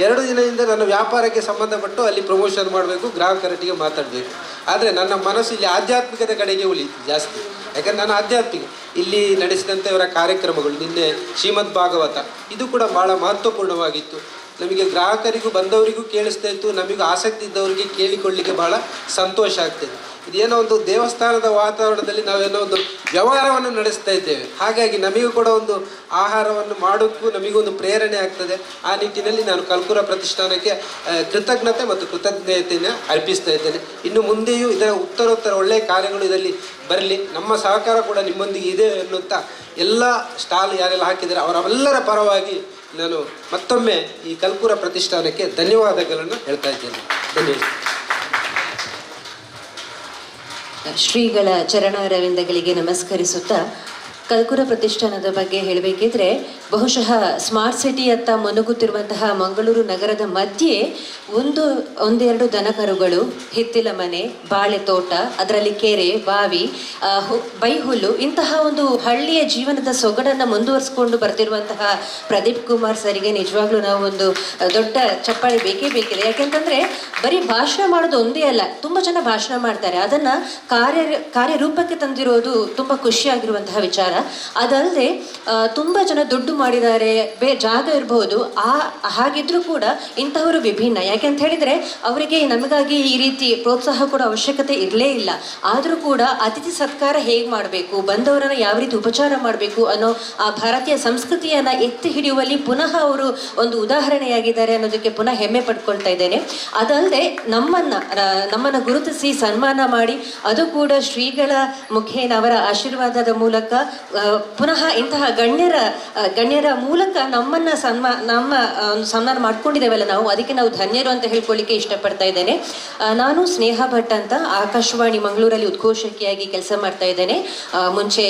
2 ದಿನದಿಂದ ನನ್ನ ವ್ಯಾಪಾರಕ್ಕೆ ಸಂಬಂಧಪಟ್ಟು ಅಲ್ಲಿ ಪ್ರಮೋಷನ್ ಮಾಡಬೇಕು, ಗ್ರಾಹಕರೊಟ್ಟಿಗೆ ಮಾತಾಡಬೇಕು. ಆದರೆ ನನ್ನ ಮನಸ್ಸು ಇಲ್ಲಿ ಆಧ್ಯಾತ್ಮಿಕತೆ ಕಡೆಗೆ ಉಳಿಯಿತು ಜಾಸ್ತಿ. ಯಾಕಂದರೆ ನಾನು ಆಧ್ಯಾತ್ಮಿಕ ಇಲ್ಲಿ ನಡೆಸಿದಂಥ ಇವರ ಕಾರ್ಯಕ್ರಮಗಳು, ನಿನ್ನೆ ಶ್ರೀಮದ್ ಭಾಗವತ, ಇದು ಕೂಡ ಭಾಳ ಮಹತ್ವಪೂರ್ಣವಾಗಿತ್ತು. ನಮಗೆ ಗ್ರಾಹಕರಿಗೂ ಬಂದವರಿಗೂ ಕೇಳಿಸ್ತಾ ಇತ್ತು, ನಮಗೂ ಆಸಕ್ತಿ ಇದ್ದವರಿಗೆ ಕೇಳಿಕೊಳ್ಳಲಿಕ್ಕೆ ಭಾಳ ಸಂತೋಷ ಆಗ್ತದೆ. ಇದೇನೋ ಒಂದು ದೇವಸ್ಥಾನದ ವಾತಾವರಣದಲ್ಲಿ ನಾವೇನೋ ಒಂದು ವ್ಯವಹಾರವನ್ನು ನಡೆಸ್ತಾ ಇದ್ದೇವೆ. ಹಾಗಾಗಿ ನಮಗೂ ಕೂಡ ಒಂದು ಆಹಾರವನ್ನು ಮಾಡೋಕ್ಕೂ ನಮಗೊಂದು ಪ್ರೇರಣೆ ಆಗ್ತದೆ. ಆ ನಿಟ್ಟಿನಲ್ಲಿ ನಾನು ಕಲ್ಕುರ ಪ್ರತಿಷ್ಠಾನಕ್ಕೆ ಕೃತಜ್ಞತೆ ಮತ್ತು ಕೃತಜ್ಞತೆಯನ್ನು ಅರ್ಪಿಸ್ತಾ ಇದ್ದೇನೆ. ಇನ್ನು ಮುಂದೆಯೂ ಇದರ ಉತ್ತರೋತ್ತರ ಒಳ್ಳೆಯ ಕಾರ್ಯಗಳು ಇದರಲ್ಲಿ ಬರಲಿ, ನಮ್ಮ ಸಹಕಾರ ಕೂಡ ನಿಮ್ಮೊಂದಿಗೆ ಇದೆ ಎನ್ನುತ್ತಾ ಎಲ್ಲ ಸ್ಟಾಲ್ ಯಾರೆಲ್ಲ ಹಾಕಿದ್ದಾರೆ ಅವರೆಲ್ಲರ ಪರವಾಗಿ ನಾನು ಮತ್ತೊಮ್ಮೆ ಈ ಕಲ್ಕುರ ಪ್ರತಿಷ್ಠಾನಕ್ಕೆ ಧನ್ಯವಾದಗಳನ್ನು ಹೇಳ್ತಾ ಇದ್ದೇನೆ. ಧನ್ಯವಾದ. ಶ್ರೀಗಳ ಚರಣಾರವಿಂದಗಳಿಗೆ ನಮಸ್ಕರಿಸುತ್ತಾ ಕಲ್ಕುರ ಪ್ರತಿಷ್ಠಾನದ ಬಗ್ಗೆ ಹೇಳಬೇಕಿದ್ರೆ ಬಹುಶಃ ಸ್ಮಾರ್ಟ್ ಸಿಟಿಯತ್ತ ಮುನ್ನುಗ್ಗುತ್ತಿರುವಂತಹ ಮಂಗಳೂರು ನಗರದ ಮಧ್ಯೆ ಒಂದೆರಡು ದನಕರುಗಳು, ಹಿತ್ತಿಲ ಮನೆ, ಬಾಳೆ ತೋಟ, ಅದರಲ್ಲಿ ಕೆರೆ, ಬಾವಿ, ಬೈಹುಲ್ಲು, ಇಂತಹ ಒಂದು ಹಳ್ಳಿಯ ಜೀವನದ ಸೊಗಡನ್ನು ಮುಂದುವರಿಸಿಕೊಂಡು ಬರ್ತಿರುವಂತಹ ಪ್ರದೀಪ್ ಕುಮಾರ್ ಸರಿಗೆ ನಿಜವಾಗ್ಲೂ ನಾವು ಒಂದು ದೊಡ್ಡ ಚಪ್ಪಾಳೆ ಬೇಕೇ ಬೇಕಿದೆ. ಯಾಕೆಂತಂದರೆ ಬರೀ ಭಾಷಣ ಮಾಡೋದು ಒಂದೇ ಅಲ್ಲ, ತುಂಬ ಜನ ಭಾಷಣ ಮಾಡ್ತಾರೆ, ಅದನ್ನು ಕಾರ್ಯರೂಪಕ್ಕೆ ತಂದಿರೋದು ತುಂಬ ಖುಷಿಯಾಗಿರುವಂತಹ ವಿಚಾರ. ಅದಲ್ಲದೆ ತುಂಬ ಜನ ದುಡ್ಡು ಮಾಡಿದ್ದಾರೆ, ಜಾಗ ಇರಬಹುದು, ಹಾಗಿದ್ರೂ ಕೂಡ ಇಂಥವರು ವಿಭಿನ್ನ. ಯಾಕೆಂತ ಹೇಳಿದರೆ ಅವರಿಗೆ ನಮಗಾಗಿ ಈ ರೀತಿ ಪ್ರೋತ್ಸಾಹ ಕೂಡ ಅವಶ್ಯಕತೆ ಇರಲೇ ಇಲ್ಲ. ಆದರೂ ಕೂಡ ಅತಿಥಿ ಸತ್ಕಾರ ಹೇಗೆ ಮಾಡಬೇಕು, ಬಂದವರನ್ನು ಯಾವ ರೀತಿ ಉಪಚಾರ ಮಾಡಬೇಕು ಅನ್ನೋ ಆ ಭಾರತೀಯ ಸಂಸ್ಕೃತಿಯನ್ನು ಎತ್ತಿ ಹಿಡಿಯುವಲ್ಲಿ ಪುನಃ ಒಂದು ಉದಾಹರಣೆಯಾಗಿದ್ದಾರೆ ಅನ್ನೋದಕ್ಕೆ ಪುನಃ ಹೆಮ್ಮೆ ಪಡ್ಕೊಳ್ತಾ ಇದ್ದೇನೆ. ಅದಲ್ಲದೆ ನಮ್ಮನ್ನು ಗುರುತಿಸಿ ಸನ್ಮಾನ ಮಾಡಿ, ಅದು ಕೂಡ ಶ್ರೀಗಳ ಮುಖೇನ ಅವರ ಆಶೀರ್ವಾದದ ಮೂಲಕ ಪುನಃ ಇಂತಹ ಗಣ್ಯರ ಮೂಲಕ ನಮ್ಮ ಸನ್ಮಾನ ಮಾಡ್ಕೊಂಡಿದ್ದೇವಲ್ಲ ನಾವು, ಅದಕ್ಕೆ ನಾವು ಧನ್ಯರು ಅಂತ ಹೇಳ್ಕೊಳ್ಳಿಕ್ಕೆ ಇಷ್ಟಪಡ್ತಾ ಇದ್ದೇನೆ. ನಾನು ಸ್ನೇಹ ಭಟ್ ಅಂತ ಆಕಾಶವಾಣಿ ಮಂಗಳೂರಲ್ಲಿ ಉದ್ಘೋಷಕಿಯಾಗಿ ಕೆಲಸ ಮಾಡ್ತಾ ಇದ್ದೇನೆ. ಮುಂಚೆ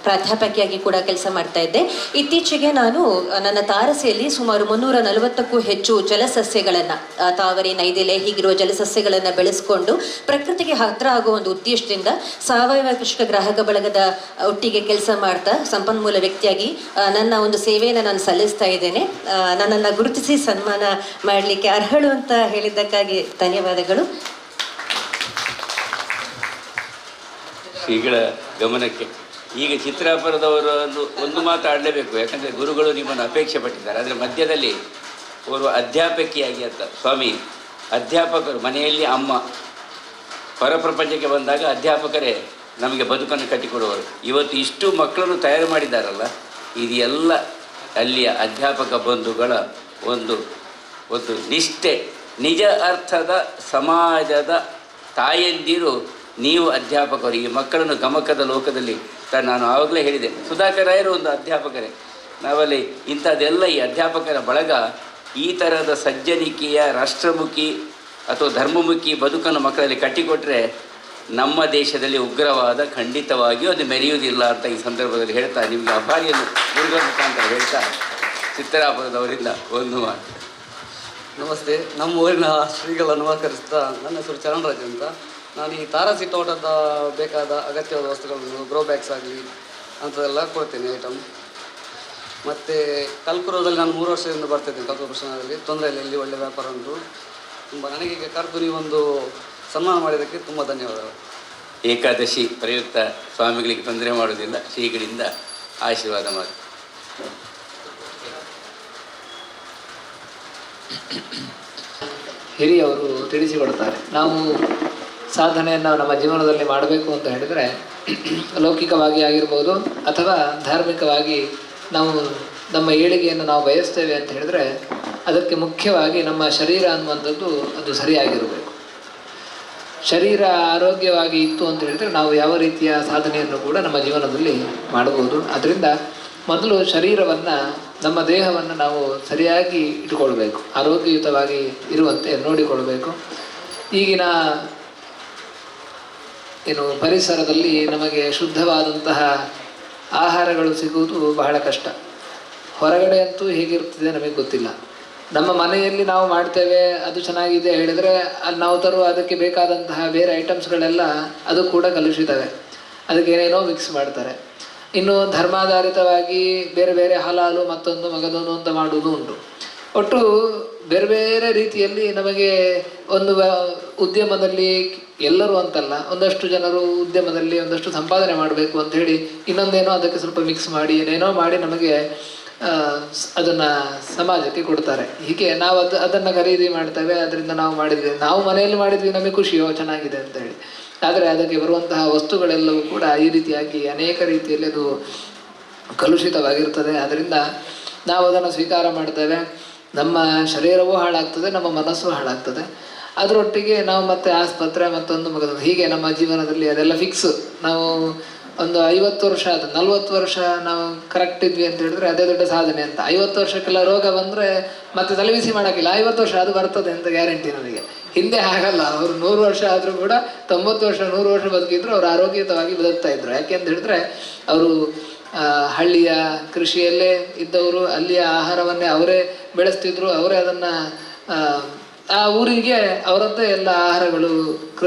ಪ್ರಾಧ್ಯಾಪಕಿಯಾಗಿ ಕೂಡ ಕೆಲಸ ಮಾಡ್ತಾ ಇದ್ದೆ. ಇತ್ತೀಚೆಗೆ ನಾನು ನನ್ನ ತಾರಸಿಯಲ್ಲಿ ಸುಮಾರು 340ಕ್ಕೂ ಹೆಚ್ಚು ಜಲಸಸ್ಯಗಳನ್ನು, ತಾವರೆ, ನೈದಿಲೆ ಹೀಗಿರುವ ಜಲಸಸ್ಯಗಳನ್ನು ಬೆಳೆಸ್ಕೊಂಡು ಪ್ರಕೃತಿಗೆ ಹತ್ರ ಆಗುವ ಒಂದು ಉದ್ದೇಶದಿಂದ ಸಾವಯವ ಕೃಷಿಕ ಗ್ರಾಹಕ ಬಳಗದ ಒಟ್ಟಿಗೆ ಕೆಲಸ ಮಾಡ್ತಾ ಸಂಪನ್ಮೂಲ ವ್ಯಕ್ತಿಯಾಗಿ ನನ್ನ ಒಂದು ಸೇವೆಯನ್ನು ನಾನು ಸಲ್ಲಿಸ್ತಾ ಇದ್ದೇನೆ. ನನ್ನನ್ನು ಗುರುತಿಸಿ ಸನ್ಮಾನ ಮಾಡಲಿಕ್ಕೆ ಅರ್ಹಳು ಅಂತ ಹೇಳಿದ್ದಕ್ಕಾಗಿ ಧನ್ಯವಾದಗಳು. ಶ್ರೀಗಳ ಗಮನಕ್ಕೆ ಈಗ ಚಿತ್ರಾಪುರದವರು ಒಂದು ಮಾತಾಡಲೇಬೇಕು. ಯಾಕಂದರೆ ಗುರುಗಳು ನಿಮ್ಮನ್ನು ಅಪೇಕ್ಷೆ ಪಟ್ಟಿದ್ದಾರೆ. ಅದರ ಮಧ್ಯದಲ್ಲಿ ಓರ್ವ ಅಧ್ಯಾಪಕಿಯಾಗಿ ಅಂತ ಸ್ವಾಮಿ, ಅಧ್ಯಾಪಕರು ಮನೆಯಲ್ಲಿ ಅಮ್ಮ, ಹೊರಪ್ರಪಂಚಕ್ಕೆ ಬಂದಾಗ ಅಧ್ಯಾಪಕರೇ ನಮಗೆ ಬದುಕನ್ನು ಕಟ್ಟಿಕೊಡುವರು. ಇವತ್ತು ಇಷ್ಟು ಮಕ್ಕಳನ್ನು ತಯಾರು ಮಾಡಿದ್ದಾರಲ್ಲ, ಇದೆಲ್ಲ ಅಲ್ಲಿಯ ಅಧ್ಯಾಪಕ ಬಂಧುಗಳ ಒಂದು ನಿಷ್ಠೆ, ನಿಜ ಅರ್ಥದ ಸಮಾಜದ ತಾಯಂದಿರು ನೀವು ಅಧ್ಯಾಪಕರು. ಈ ಮಕ್ಕಳನ್ನು ಗಮಕದ ಲೋಕದಲ್ಲಿ ನಾನು ಆವಾಗಲೇ ಹೇಳಿದೆ, ಸುಧಾಕರ್ ರಾಯರು ಒಂದು ಅಧ್ಯಾಪಕರೇ. ನಾವಲ್ಲಿ ಇಂಥದ್ದೆಲ್ಲ ಈ ಅಧ್ಯಾಪಕರ ಬಳಗ ಈ ಥರದ ಸಜ್ಜನಿಕೆಯ ರಾಷ್ಟ್ರಮುಖಿ ಅಥವಾ ಧರ್ಮಮುಖಿ ಬದುಕನ್ನು ಮಕ್ಕಳಲ್ಲಿ ಕಟ್ಟಿಕೊಟ್ರೆ ನಮ್ಮ ದೇಶದಲ್ಲಿ ಉಗ್ರವಾದ ಖಂಡಿತವಾಗಿಯೂ ಅದು ಮೆರೆಯುವುದಿಲ್ಲ ಅಂತ ಈ ಸಂದರ್ಭದಲ್ಲಿ ಹೇಳ್ತಾ ನಿಮಗೆ ಅಭಾರಿಯನ್ನು ಗುರುಗಳ ಮುಖಾಂತರ ಹೇಳ್ತಾ ಚಿತ್ರಾಪುರದವರಿಂದ ಒಂದು ಮಾತು. ನಮಸ್ತೆ. ನಮ್ಮ ಊರಿನ ಶ್ರೀಗಳನ್ನು ನಮಸ್ಕರಿಸ್ತಾ, ನನ್ನ ಹೆಸರು ಚರಣರಾಜ್ ಅಂತ. ನಾನು ಈ ತಾರಸಿ ತೋಟದ ಬೇಕಾದ ಅಗತ್ಯವಾದ ವಸ್ತುಗಳನ್ನು, ಗ್ರೋ ಬ್ಯಾಗ್ಸ್ ಆಗಲಿ ಅಂಥದ್ದೆಲ್ಲ ಕೊಡ್ತೇನೆ ಐಟಮ್. ಮತ್ತು ಕಲ್ಕುರದಲ್ಲಿ ನಾನು 3 ವರ್ಷದಿಂದ ಬರ್ತಿದ್ದೇನೆ. ಕಲ್ಕುರ ಪ್ರಶ್ನೆಯಲ್ಲಿ ತೊಂದರೆ ಇಲ್ಲ, ಇಲ್ಲಿ ಒಳ್ಳೆಯ ವ್ಯಾಪಾರ ಉಂಟು. ತುಂಬ ನನಗೆ ಕರೆದು ನೀವೊಂದು ಸನ್ಮಾನ ಮಾಡಿದ್ದಕ್ಕೆ ತುಂಬ ಧನ್ಯವಾದಗಳು. ಏಕಾದಶಿ ಪ್ರಯುಕ್ತ ಸ್ವಾಮಿಗಳಿಗೆ ತೊಂದರೆ ಮಾಡುವುದಿಲ್ಲ, ಶ್ರೀಗಳಿಂದ ಆಶೀರ್ವಾದ ಮಾಡಿ. ಹಿರಿಯವರು ತಿಳಿಸಿಕೊಡ್ತಾರೆ. ನಾವು ಸಾಧನೆಯನ್ನು ನಮ್ಮ ಜೀವನದಲ್ಲಿ ಮಾಡಬೇಕು ಅಂತ ಹೇಳಿದರೆ ಲೌಕಿಕವಾಗಿ ಆಗಿರ್ಬೋದು ಅಥವಾ ಧಾರ್ಮಿಕವಾಗಿ ನಾವು ನಮ್ಮ ಏಳಿಗೆಯನ್ನು ನಾವು ಬಯಸ್ತೇವೆ ಅಂತ ಹೇಳಿದರೆ ಅದಕ್ಕೆ ಮುಖ್ಯವಾಗಿ ನಮ್ಮ ಶರೀರ ಅನ್ನುವಂಥದ್ದು ಅದು ಸರಿಯಾಗಿರಬೇಕು. ಶರೀರ ಆರೋಗ್ಯವಾಗಿ ಇತ್ತು ಅಂತ ಹೇಳಿದರೆ ನಾವು ಯಾವ ರೀತಿಯ ಸಾಧನೆಯನ್ನು ಕೂಡ ನಮ್ಮ ಜೀವನದಲ್ಲಿ ಮಾಡಬಹುದು. ಅದರಿಂದ ಮೊದಲು ಶರೀರವನ್ನು, ನಮ್ಮ ದೇಹವನ್ನು ನಾವು ಸರಿಯಾಗಿ ಇಟ್ಟುಕೊಳ್ಬೇಕು, ಆರೋಗ್ಯಯುತವಾಗಿ ಇರುವಂತೆ ನೋಡಿಕೊಳ್ಬೇಕು. ಈಗಿನ ಪರಿಸರದಲ್ಲಿ ನಮಗೆ ಶುದ್ಧವಾದಂತಹ ಆಹಾರಗಳು ಸಿಗುವುದು ಬಹಳ ಕಷ್ಟ. ಹೊರಗಡೆ ಅಂತೂ ಹೇಗಿರ್ತದೆ ನಮಗೆ ಗೊತ್ತಿಲ್ಲ. ನಮ್ಮ ಮನೆಯಲ್ಲಿ ನಾವು ಮಾಡ್ತೇವೆ, ಅದು ಚೆನ್ನಾಗಿದೆ ಹೇಳಿದರೆ ಅಲ್ಲಿ ನಾವು ತರುವ ಅದಕ್ಕೆ ಬೇಕಾದಂತಹ ಬೇರೆ ಐಟಮ್ಸ್ಗಳೆಲ್ಲ ಅದು ಕೂಡ ಕಲುಷಿತವೆ, ಅದಕ್ಕೆ ಏನೇನೋ ಮಿಕ್ಸ್ ಮಾಡ್ತಾರೆ. ಇನ್ನು ಧರ್ಮಾಧಾರಿತವಾಗಿ ಬೇರೆ ಬೇರೆ ಹಲಾಲು ಮತ್ತೊಂದು ಮಗದೊಂದು ಅಂತ ಮಾಡುವುದು ಉಂಟು. ಒಟ್ಟು ಬೇರೆ ಬೇರೆ ರೀತಿಯಲ್ಲಿ ನಮಗೆ ಒಂದು ಉದ್ಯಮದಲ್ಲಿ, ಎಲ್ಲರೂ ಅಂತಲ್ಲ, ಒಂದಷ್ಟು ಜನರು ಉದ್ಯಮದಲ್ಲಿ ಒಂದಷ್ಟು ಸಂಪಾದನೆ ಮಾಡಬೇಕು ಅಂತ ಹೇಳಿ ಇನ್ನೊಂದೇನೋ ಅದಕ್ಕೆ ಸ್ವಲ್ಪ ಮಿಕ್ಸ್ ಮಾಡಿ ಏನೇನೋ ಮಾಡಿ ನಮಗೆ ಅದನ್ನು ಸಮಾಜಕ್ಕೆ ಕೊಡ್ತಾರೆ. ಹೀಗೆ ನಾವು ಅದನ್ನು ಖರೀದಿ ಮಾಡ್ತೇವೆ, ಅದರಿಂದ ನಾವು ಮಾಡಿದ್ವಿ, ನಾವು ಮನೆಯಲ್ಲಿ ಮಾಡಿದ್ವಿ, ನಮಗೆ ಖುಷಿಯೋ ಚೆನ್ನಾಗಿದೆ ಅಂತ ಹೇಳಿ. ಆದರೆ ಅದಕ್ಕೆ ಬರುವಂತಹ ವಸ್ತುಗಳೆಲ್ಲವೂ ಕೂಡ ಈ ರೀತಿಯಾಗಿ ಅನೇಕ ರೀತಿಯಲ್ಲಿ ಅದು ಕಲುಷಿತವಾಗಿರ್ತದೆ. ಅದರಿಂದ ನಾವು ಅದನ್ನು ಸ್ವೀಕಾರ ಮಾಡ್ತೇವೆ, ನಮ್ಮ ಶರೀರವೂ ಹಾಳಾಗ್ತದೆ, ನಮ್ಮ ಮನಸ್ಸು ಹಾಳಾಗ್ತದೆ. ಅದರೊಟ್ಟಿಗೆ ನಾವು ಮತ್ತೆ ಆಸ್ಪತ್ರೆ ಮತ್ತೊಂದು ಮಗದೊಂದು ಹೀಗೆ ನಮ್ಮ ಜೀವನದಲ್ಲಿ ಅದೆಲ್ಲ ಫಿಕ್ಸ್. ನಾವು ಒಂದು 50 ವರ್ಷ 40 ವರ್ಷ ನಾವು ಕರೆಕ್ಟ್ ಇದ್ವಿ ಅಂತ ಹೇಳಿದ್ರೆ ಅದೇ ದೊಡ್ಡ ಸಾಧನೆ ಅಂತ. 50 ವರ್ಷಕ್ಕೆಲ್ಲ ರೋಗ ಬಂದರೆ ಮತ್ತೆ ತಲೆಬಿಸಿ ಮಾಡೋಕ್ಕಿಲ್ಲ, 50 ವರ್ಷ ಅದು ಬರ್ತದೆ ಅಂತ ಗ್ಯಾರಂಟಿ ನನಗೆ. ಹಿಂದೆ ಹಾಗಲ್ಲ, ಅವರು 100 ವರ್ಷ ಆದರೂ ಕೂಡ 90 ವರ್ಷ 100 ವರ್ಷ ಬದುಕಿದ್ರು ಅವರು ಆರೋಗ್ಯಯುತವಾಗಿ ಬದುಕ್ತಾ ಇದ್ರು. ಯಾಕೆ ಅಂತ ಹೇಳಿದ್ರೆ ಅವರು ಹಳ್ಳಿಯ ಕೃಷಿಯಲ್ಲೇ ಇದ್ದವರು, ಅಲ್ಲಿಯ ಆಹಾರವನ್ನೇ ಅವರೇ ಬೆಳೆಸ್ತಿದ್ರು, ಅವರೇ ಅದನ್ನು ಆ ಊರಿಗೆ ಅವರದ್ದೇ ಎಲ್ಲ ಆಹಾರಗಳು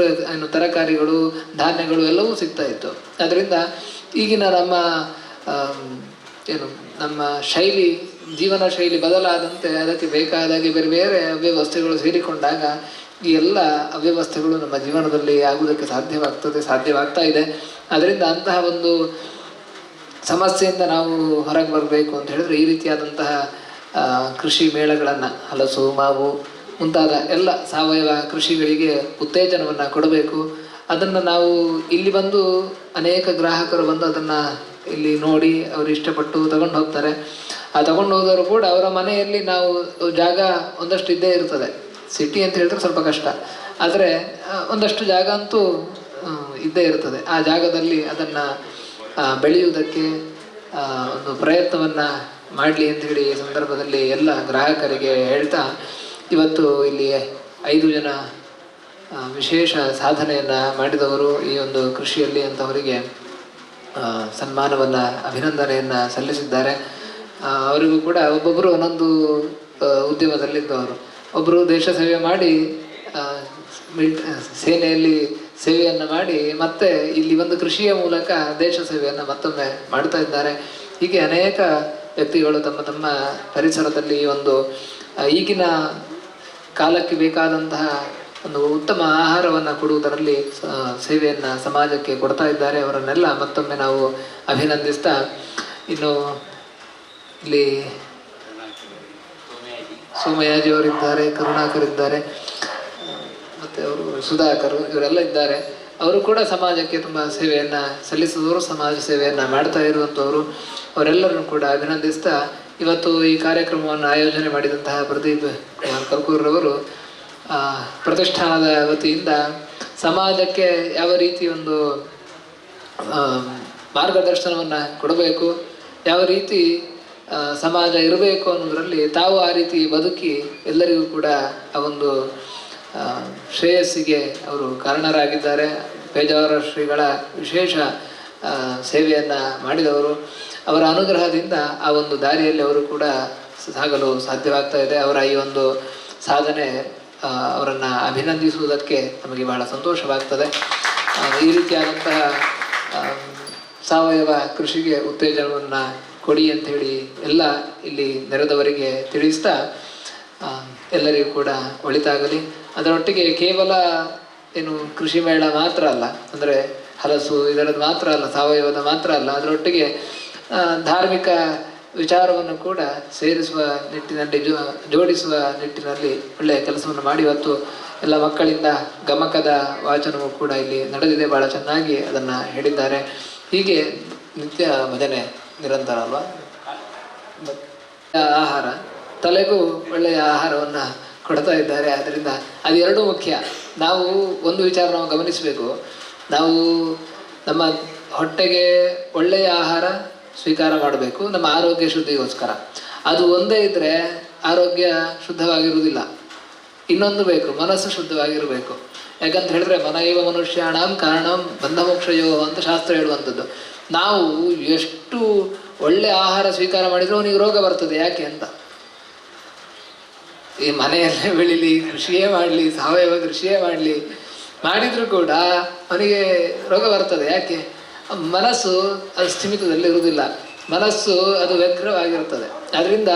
ತರಕಾರಿಗಳು ಧಾನ್ಯಗಳು ಎಲ್ಲವೂ ಸಿಗ್ತಾ ಇತ್ತು. ಅದರಿಂದ ಈಗಿನ ನಮ್ಮ ಶೈಲಿ ಜೀವನ ಶೈಲಿ ಬದಲಾದಂತೆ ಅದಕ್ಕೆ ಬೇಕಾದಾಗೆ ಬೇರೆ ಬೇರೆ ಅವ್ಯವಸ್ಥೆಗಳು ಸೇರಿಕೊಂಡಾಗ ಈ ಎಲ್ಲ ಅವ್ಯವಸ್ಥೆಗಳು ನಮ್ಮ ಜೀವನದಲ್ಲಿ ಆಗುವುದಕ್ಕೆ ಸಾಧ್ಯವಾಗ್ತಾ ಇದೆ. ಅದರಿಂದ ಅಂತಹ ಒಂದು ಸಮಸ್ಯೆಯಿಂದ ನಾವು ಹೊರಗೆ ಬರಬೇಕು ಅಂತ ಹೇಳಿದ್ರೆ ಈ ರೀತಿಯಾದಂತಹ ಕೃಷಿ ಮೇಳಗಳನ್ನು, ಹಲಸು, ಮಾವು ಮುಂತಾದ ಎಲ್ಲ ಸಾವಯವ ಕೃಷಿಗಳಿಗೆ ಉತ್ತೇಜನವನ್ನು ಕೊಡಬೇಕು. ಅದನ್ನು ನಾವು ಇಲ್ಲಿ ಬಂದು ಅನೇಕ ಗ್ರಾಹಕರು ಬಂದು ಅದನ್ನು ಇಲ್ಲಿ ನೋಡಿ ಅವರು ಇಷ್ಟಪಟ್ಟು ತಗೊಂಡು ಹೋಗ್ತಾರೆ. ಆ ತಗೊಂಡು ಹೋದವರು ಕೂಡ ಅವರ ಮನೆಯಲ್ಲಿ ನಾವು ಜಾಗ ಒಂದಷ್ಟು ಇದ್ದೇ ಇರ್ತದೆ. ಸಿಟಿ ಅಂತ ಹೇಳಿದ್ರೆ ಸ್ವಲ್ಪ ಕಷ್ಟ, ಆದರೆ ಒಂದಷ್ಟು ಜಾಗ ಅಂತೂ ಇದ್ದೇ ಇರ್ತದೆ. ಆ ಜಾಗದಲ್ಲಿ ಅದನ್ನು ಬೆಳೆಯುವುದಕ್ಕೆ ಒಂದು ಪ್ರಯತ್ನವನ್ನು ಮಾಡಲಿ ಅಂಥೇಳಿ ಈ ಸಂದರ್ಭದಲ್ಲಿ ಎಲ್ಲ ಗ್ರಾಹಕರಿಗೆ ಹೇಳ್ತಾ, ಇವತ್ತು ಇಲ್ಲಿ 5 ಜನ ವಿಶೇಷ ಸಾಧನೆಯನ್ನು ಮಾಡಿದವರು ಈ ಒಂದು ಕೃಷಿಯಲ್ಲಿ ಅಂತವರಿಗೆ ಸನ್ಮಾನವನ್ನು ಅಭಿನಂದನೆಯನ್ನು ಸಲ್ಲಿಸಿದ್ದಾರೆ. ಅವರಿಗೂ ಕೂಡ ಒಬ್ಬೊಬ್ಬರು ಒಂದೊಂದು ಉದ್ಯಮದಲ್ಲಿದ್ದವರು. ಒಬ್ಬರು ದೇಶ ಸೇವೆ ಮಾಡಿ ಸೇನೆಯಲ್ಲಿ ಸೇವೆಯನ್ನು ಮಾಡಿ ಮತ್ತೆ ಇಲ್ಲಿ ಒಂದು ಕೃಷಿಯ ಮೂಲಕ ದೇಶ ಸೇವೆಯನ್ನು ಮತ್ತೊಮ್ಮೆ ಮಾಡ್ತಾ ಇದ್ದಾರೆ. ಹೀಗೆ ಅನೇಕ ವ್ಯಕ್ತಿಗಳು ತಮ್ಮ ತಮ್ಮ ಪರಿಸರದಲ್ಲಿ ಒಂದು ಈಗಿನ ಕಾಲಕ್ಕೆ ಬೇಕಾದಂತಹ ಒಂದು ಉತ್ತಮ ಆಹಾರವನ್ನು ಕೊಡುವುದರಲ್ಲಿ ಸೇವೆಯನ್ನು ಸಮಾಜಕ್ಕೆ ಕೊಡ್ತಾ ಇದ್ದಾರೆ. ಅವರನ್ನೆಲ್ಲ ಮತ್ತೊಮ್ಮೆ ನಾವು ಅಭಿನಂದಿಸ್ತಾ, ಇನ್ನು ಇಲ್ಲಿ ಸೋಮಯಾಜಿಯವರಿದ್ದಾರೆ, ಕರುಣಾಕರ್ ಇದ್ದಾರೆ, ಮತ್ತು ಅವರು ಸುಧಾಕರ್, ಇವರೆಲ್ಲ ಇದ್ದಾರೆ. ಅವರು ಕೂಡ ಸಮಾಜಕ್ಕೆ ತುಂಬ ಸೇವೆಯನ್ನು ಸಲ್ಲಿಸಿದವರು, ಸಮಾಜ ಸೇವೆಯನ್ನು ಮಾಡ್ತಾ ಇರುವಂಥವರು. ಅವರೆಲ್ಲರನ್ನು ಕೂಡ ಅಭಿನಂದಿಸ್ತಾ, ಇವತ್ತು ಈ ಕಾರ್ಯಕ್ರಮವನ್ನು ಆಯೋಜನೆ ಮಾಡಿದಂತಹ ಪ್ರದೀಪ್ ಕುಮಾರ್ ಕಲ್ಕೂರ್ರವರು ಪ್ರತಿಷ್ಠಾನದ ವತಿಯಿಂದ ಸಮಾಜಕ್ಕೆ ಯಾವ ರೀತಿ ಒಂದು ಮಾರ್ಗದರ್ಶನವನ್ನು ಕೊಡಬೇಕು, ಯಾವ ರೀತಿ ಸಮಾಜ ಇರಬೇಕು ಅನ್ನೋದರಲ್ಲಿ ತಾವು ಆ ರೀತಿ ಬದುಕಿ ಎಲ್ಲರಿಗೂ ಕೂಡ ಆ ಒಂದು ಶ್ರೇಯಸ್ಸಿಗೆ ಅವರು ಕಾರಣರಾಗಿದ್ದಾರೆ. ಪೇಜಾವರ ಶ್ರೀಗಳ ವಿಶೇಷ ಸೇವೆಯನ್ನು ಮಾಡಿದವರು. ಅವರ ಅನುಗ್ರಹದಿಂದ ಆ ಒಂದು ದಾರಿಯಲ್ಲಿ ಅವರು ಕೂಡ ಸಾಗಲು ಸಾಧ್ಯವಾಗ್ತಾ ಇದೆ. ಅವರ ಈ ಒಂದು ಸಾಧನೆ ಅವರನ್ನು ಅಭಿನಂದಿಸುವುದಕ್ಕೆ ನಮಗೆ ಬಹಳ ಸಂತೋಷವಾಗ್ತದೆ. ಈ ರೀತಿಯಾದಂತಹ ಸಾವಯವ ಕೃಷಿಗೆ ಉತ್ತೇಜನವನ್ನು ಕೊಡಿ ಅಂಥೇಳಿ ಎಲ್ಲ ಇಲ್ಲಿ ನೆರೆದವರಿಗೆ ತಿಳಿಸ್ತಾ, ಎಲ್ಲರಿಗೂ ಕೂಡ ಒಳಿತಾಗಲಿ. ಅದರೊಟ್ಟಿಗೆ ಕೇವಲ ಕೃಷಿ ಮೇಳ ಮಾತ್ರ ಅಲ್ಲ, ಅಂದರೆ ಹಲಸು ಇದರದ್ದು ಮಾತ್ರ ಅಲ್ಲ, ಸಾವಯವದ ಮಾತ್ರ ಅಲ್ಲ, ಅದರೊಟ್ಟಿಗೆ ಧಾರ್ಮಿಕ ವಿಚಾರವನ್ನು ಕೂಡ ಸೇರಿಸುವ ನಿಟ್ಟಿನಲ್ಲಿ ಜೋಡಿಸುವ ನಿಟ್ಟಿನಲ್ಲಿ ಒಳ್ಳೆಯ ಕೆಲಸವನ್ನು ಮಾಡಿ ಇವತ್ತು ಎಲ್ಲ ಮಕ್ಕಳಿಂದ ಗಮಕದ ವಾಚನವೂ ಕೂಡ ಇಲ್ಲಿ ನಡೆದಿದೆ. ಭಾಳ ಚೆನ್ನಾಗಿ ಅದನ್ನು ಹೇಳಿದ್ದಾರೆ. ಹೀಗೆ ನಿತ್ಯ ಭಜನೆ ನಿರಂತರ ಅಲ್ವಾ. ಆಹಾರ ತಲೆಗೂ ಒಳ್ಳೆಯ ಆಹಾರವನ್ನು ಕೊಡ್ತಾ ಇದ್ದಾರೆ. ಆದ್ದರಿಂದ ಅದೆರಡೂ ಮುಖ್ಯ. ನಾವು ಒಂದು ವಿಚಾರ ನಾವು ಗಮನಿಸಬೇಕು, ನಾವು ನಮ್ಮ ಹೊಟ್ಟೆಗೆ ಒಳ್ಳೆಯ ಆಹಾರ ಸ್ವೀಕಾರ ಮಾಡಬೇಕು, ನಮ್ಮ ಆರೋಗ್ಯ ಶುದ್ಧಿಗೋಸ್ಕರ. ಅದು ಒಂದೇ ಇದ್ದರೆ ಆರೋಗ್ಯ ಶುದ್ಧವಾಗಿರುವುದಿಲ್ಲ. ಇನ್ನೊಂದು ಬೇಕು, ಮನಸ್ಸು ಶುದ್ಧವಾಗಿರಬೇಕು. ಯಾಕಂತ ಹೇಳಿದ್ರೆ ಮನೈವ ಮನುಷ್ಯಾಣಂ ಕಾರಣಂ ಬಂಧಮೋಕ್ಷಯೋ ಅಂತ ಶಾಸ್ತ್ರ ಹೇಳುವಂಥದ್ದು. ನಾವು ಎಷ್ಟು ಒಳ್ಳೆ ಆಹಾರ ಸ್ವೀಕಾರ ಮಾಡಿದರೂ ಅವನಿಗೆ ರೋಗ ಬರ್ತದೆ. ಯಾಕೆ ಅಂತ, ಈ ಮನೆಯಲ್ಲೇ ಬೆಳೀಲಿ, ಕೃಷಿಯೇ ಮಾಡಲಿ, ಸಾವಯವ ಕೃಷಿಯೇ ಮಾಡಿದರೂ ಕೂಡ ಅವನಿಗೆ ರೋಗ ಬರ್ತದೆ. ಯಾಕೆ? ಮನಸ್ಸು ಅದು ಸ್ಥಿಮಿತದಲ್ಲಿ ಇರುವುದಿಲ್ಲ, ಮನಸ್ಸು ಅದು ವ್ಯಗ್ರವಾಗಿರುತ್ತದೆ. ಅದರಿಂದ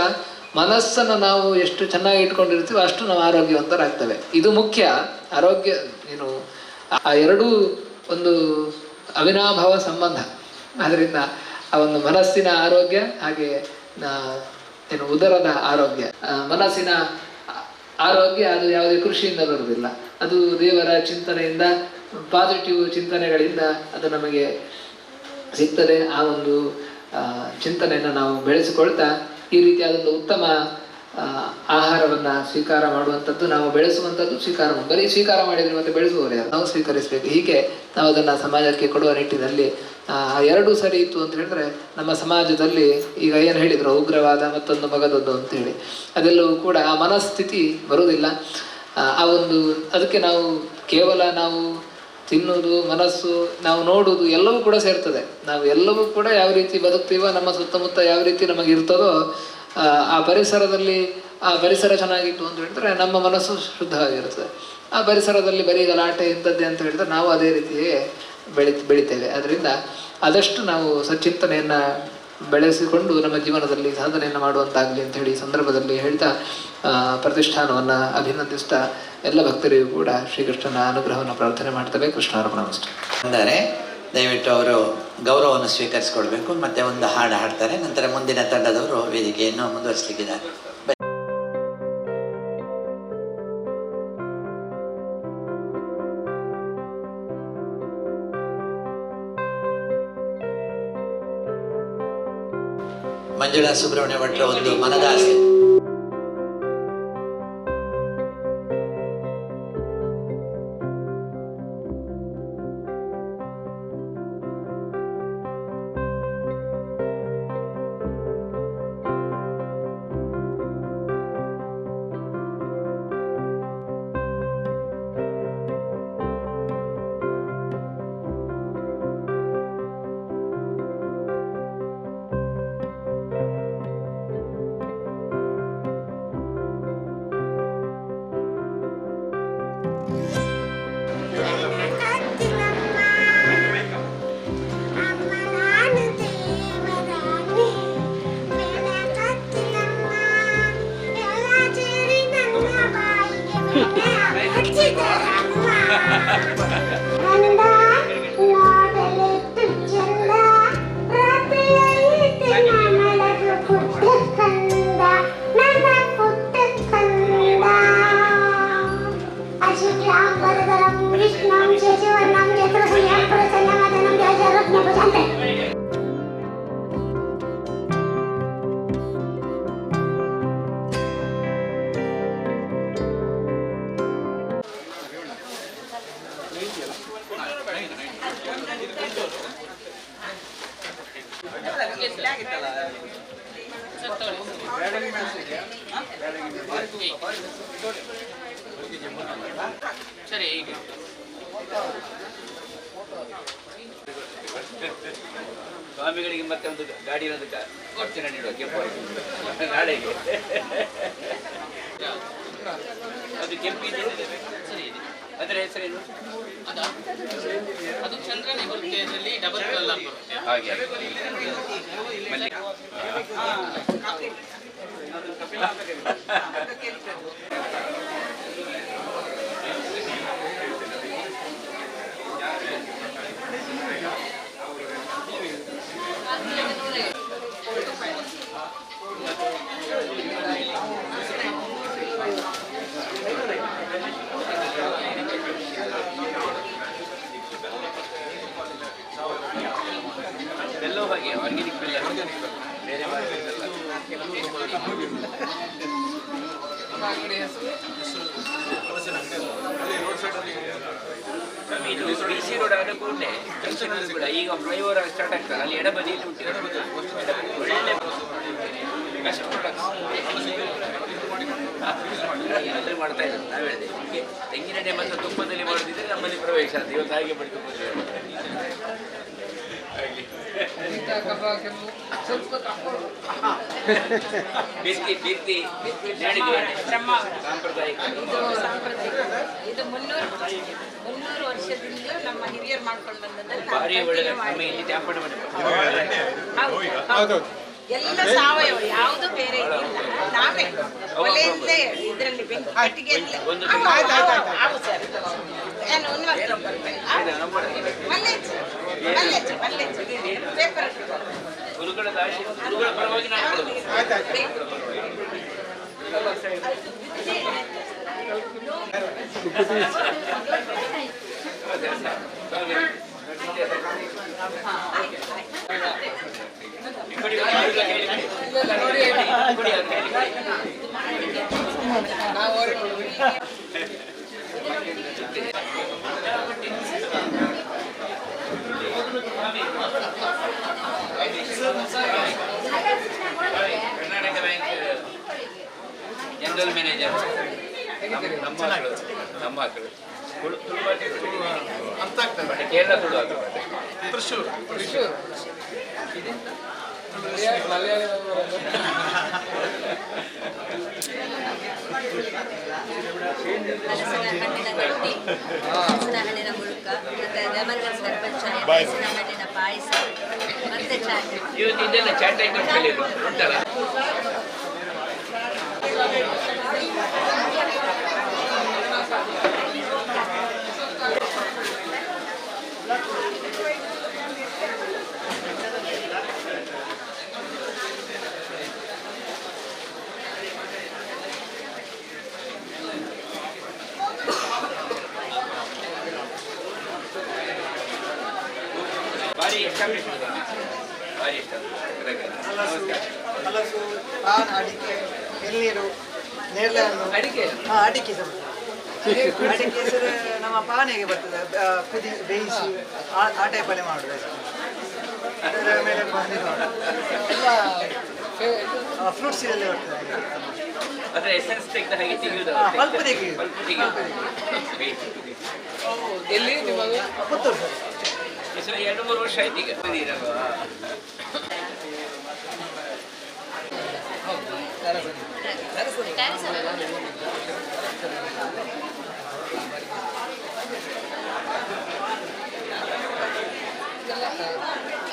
ಮನಸ್ಸನ್ನು ನಾವು ಎಷ್ಟು ಚೆನ್ನಾಗಿ ಇಟ್ಕೊಂಡಿರ್ತೀವೋ ಅಷ್ಟು ನಾವು ಆರೋಗ್ಯವಂತರಾಗ್ತೇವೆ. ಇದು ಮುಖ್ಯ. ಆರೋಗ್ಯ ಆ ಎರಡೂ ಒಂದು ಅವಿನಾಭಾವ ಸಂಬಂಧ. ಆದ್ದರಿಂದ ಆ ಒಂದು ಮನಸ್ಸಿನ ಆರೋಗ್ಯ, ಹಾಗೆ ಉದರದ ಆರೋಗ್ಯ, ಮನಸ್ಸಿನ ಆರೋಗ್ಯ ಅದು ಯಾವುದೇ ಕೃಷಿಯಿಂದ ಬರುವುದಿಲ್ಲ, ಅದು ದೇವರ ಚಿಂತನೆಯಿಂದ ಪಾಸಿಟಿವ್ ಚಿಂತನೆಗಳಿಂದ ಅದು ನಮಗೆ ಸಿಗ್ತದೆ. ಆ ಒಂದು ಚಿಂತನೆಯನ್ನು ನಾವು ಬೆಳೆಸಿಕೊಳ್ತಾ ಈ ರೀತಿಯಾದೊಂದು ಉತ್ತಮ ಆಹಾರವನ್ನು ಸ್ವೀಕಾರ ಮಾಡುವಂಥದ್ದು, ನಾವು ಬೆಳೆಸುವಂಥದ್ದು, ಬರೀ ಸ್ವೀಕಾರ ಮಾಡಿದರೆ ಮತ್ತೆ ಬೆಳೆಸುವವರು ಯಾರು, ನಾವು ಸ್ವೀಕರಿಸಬೇಕು. ಹೀಗೆ ನಾವು ಅದನ್ನು ಸಮಾಜಕ್ಕೆ ಕೊಡುವ ನಿಟ್ಟಿನಲ್ಲಿ ಎರಡೂ ಸರಿ ಇತ್ತು ಅಂತ ಹೇಳಿದ್ರೆ ನಮ್ಮ ಸಮಾಜದಲ್ಲಿ ಈಗ ಏನು ಹೇಳಿದ್ರು ಉಗ್ರವಾದ ಮತ್ತೊಂದು ಮಗದೊಂದು ಅಂತೇಳಿ ಅದೆಲ್ಲವೂ ಕೂಡ ಆ ಮನಸ್ಥಿತಿ ಬರುವುದಿಲ್ಲ. ಆ ಒಂದು ಅದಕ್ಕೆ ನಾವು ಕೇವಲ ನಾವು ತಿನ್ನುವುದು, ಮನಸ್ಸು, ನಾವು ನೋಡುವುದು ಎಲ್ಲವೂ ಕೂಡ ಸೇರ್ತದೆ. ನಾವು ಎಲ್ಲವೂ ಕೂಡ ಯಾವ ರೀತಿ ಬದುಕ್ತೀವೋ, ನಮ್ಮ ಸುತ್ತಮುತ್ತ ಯಾವ ರೀತಿ ನಮಗೆ ಇರ್ತದೋ, ಆ ಪರಿಸರದಲ್ಲಿ ಆ ಪರಿಸರ ಚೆನ್ನಾಗಿತ್ತು ಅಂತ ಹೇಳಿದ್ರೆ ನಮ್ಮ ಮನಸ್ಸು ಶುದ್ಧವಾಗಿರ್ತದೆ. ಆ ಪರಿಸರದಲ್ಲಿ ಬರೀ ಗಲಾಟೆ ಇದ್ದದ್ದೇ ಅಂತ ಹೇಳಿದ್ರೆ ನಾವು ಅದೇ ರೀತಿಯೇ ಬೆಳಿತೇವೆ. ಅದರಿಂದ ಆದಷ್ಟು ನಾವು ಸಚ್ಚಿಂತನೆಯನ್ನು ಬೆಳೆಸಿಕೊಂಡು ನಮ್ಮ ಜೀವನದಲ್ಲಿ ಸಾಧನೆಯನ್ನು ಮಾಡುವಂತಾಗಲಿ ಅಂತ ಹೇಳಿ ಈ ಸಂದರ್ಭದಲ್ಲಿ ಹೇಳ್ತಾ ಪ್ರತಿಷ್ಠಾನವನ್ನು ಅಭಿನಂದಿಸ್ತಾ ಎಲ್ಲ ಭಕ್ತರಿಗೂ ಕೂಡ ಶ್ರೀಕೃಷ್ಣನ ಅನುಗ್ರಹವನ್ನು ಪ್ರಾರ್ಥನೆ ಮಾಡ್ತೇವೆ. ಕೃಷ್ಣಾರ್ಪಣಮಸ್ತು. ಅಂದರೆ ದಯವಿಟ್ಟು ಅವರು ಗೌರವವನ್ನು ಸ್ವೀಕರಿಸಿಕೊಳ್ಬೇಕು. ಮತ್ತೆ ಒಂದು ಹಾಡು ಹಾಡ್ತಾರೆ. ನಂತರ ಮುಂದಿನ ತಂಡದವರು ವೇದಿಕೆಯನ್ನು ಮುಂದುವರಿಸಲಿಕ್ಕಿದ್ದಾರೆ. ಮಂಜುಳಾ ಸುಬ್ರಹ್ಮಣ್ಯ ಭಟ್ರ ಒಂದು ಮನದಾಸೆ. ಸರಿ, ಈಗ ಸ್ವಾಮಿಗಳಿಗೆ ಮತ್ತೆ ಒಂದು ಗಾಡಿ ಇರೋದಕ್ಕೆ ಖರ್ಚಿನ ನೀಡುವ ಕೆಂಪು ನಾಳೆಗೆ ಅದು ಕೆಂಪಿದೆ. ಸರಿ, ಅದರ ಹೆಸರೇನು? ಅದು ಚಂದ್ರನೇ ಬರುತ್ತೆ, ಅದರಲ್ಲಿ ಡಬಲ್ ಕಲರ್ ಬರುತ್ತೆ. ಹಾಗೆ ಎಲ್ಲೋ ಹಾಗೆ ಆರ್ಗ್ಯಾನಿಕ್ ಬೆಲೆ ಬೇರೆ ಇದು BC ರೋಡ್ ಆದ ಕೂಡಲೇ ಜಂಕ್ಷನ್ ಕೂಡ ಈಗ ಫ್ಲೈಓವರ್ ಸ್ಟಾರ್ಟ್ ಆಗ್ತದೆ, ಅಲ್ಲಿ ಎಡಬದಿಯಲ್ಲಿ ಉಂಟಿದೆ ಒಳ್ಳೆ ಬೆಸ್ಟ್ ಪ್ರಾಡಕ್ಟ್ಸ್ ಅದರಲ್ಲಿ ಮಾಡ್ತಾ ಇದ್ದಾರೆ. ನಾವು ಹೇಳಿದೆ ತೆಂಗಿನೆಣ್ಣೆ ಮತ್ತು ತುಪ್ಪದಲ್ಲಿ ಮಾಡೋದಿದ್ರೆ ನಮ್ಮಲ್ಲಿ ಪ್ರವೇಶ ಅಂತ ಇವತ್ತು ಹಾಗೆ ಪಡ್ಕೊಂಡು ಸಾಂಪ್ರದಾಯಿಕ ಇದು 300 ವರ್ಷದಿಂದ ನಮ್ಮ ಹಿರಿಯರು ಮಾಡ್ಕೊಂಡು ಬಂದದ್ದು. ಭಾರಿ ಒಳ್ಳೆಯದು. ನಮ್ಮ ಇಲ್ಲಿ ತ್ಯಾಂಪಣ ಎಲ್ಲ ಸಾವಯವ, ಯಾವುದು ಬೇರೆ ಇಲ್ಲ. ನಾವೇ ಒಲೆಯಿಂದಲೇ ಇದರಲ್ಲಿ ಕಟ್ಟಿಗೆಯಲ್ಲಿ ಪೇಪರ್ ಗುರುಗಳ ದಾಶಿ ಗುರುಗಳ ಪರವಾಗಿ ನಾನು ಕರ್ನಾಟಕ ಬ್ಯಾಂಕ್ ಜನರಲ್ ಮ್ಯಾನೇಜರ್ ನಮ್ಮ ಮಕ್ಕಳು ಅರ್ಥ ಆಗ್ತದೆ. ಕೇರಳ ತುಳು ಅದು ತೃಶ್ಶೂರ್ ಹಲಸಿನ ಹಣ್ಣಿನ ಗಟ್ಟಿ, ಹಲಸಿನ ಹಣ್ಣಿನ ಮುಳುಕ, ಮತ್ತೆ ಲೆಮನ್ ರೈಸ್ ಗರ್ಭಚಾಯ, ಹಲಸಿನ ಹಣ್ಣಿನ ಪಾಯಸ, ಮತ್ತೆ ಚಾಟ್. ಇವತ್ತು ಇದೆಲ್ಲ ಚಾಟ್ ಐಟಮ್ ಕಲಿಯೋದು ಉಂಟಲ್ಲ. ಭಾರಿ ಇಷ್ಟ ಭಾರಿ ಇಷ್ಟ. ಹಲಸು, ಪಾನ್, ಅಡಿಕೆ, ಎಳ್ನೀರು, ನೇರಳೆಹಣ್ಣು, ಅಡಿಕೆ ಅಡಿಕೆ ಸಹ ಅಡಿಕೆ ಹೆಸರು ನಮ್ಮ ಪಾನಿಗೆ ಬರ್ತದೆ, ಕುದಿ ಬೇಯಿಸಿ ಆ ಟೈಪಲ್ಲಿ ಮಾಡೋದು ಅಷ್ಟೇ. ಅದರ ಮೇಲೆ ಫ್ರೂಟ್ಸ್ ಇದೆಲ್ಲ ಬರ್ತದೆ. ಅದರ ಎಸೆನ್ಸ್ ತೆಗೆದ ಹಾಗೆ ತೆಗೆಯುವುದು, ಪಲ್ಪ್ ತೆಗೆಯುವುದು. ಎಲ್ಲಿ ನಿಮ್ಮದು? ಪುತ್ತೂರು ಸರ್. ಹೆಸರು 2-3 ವರ್ಷ ಆಯ್ತು ಈಗ ಇರಲ್ವಾ?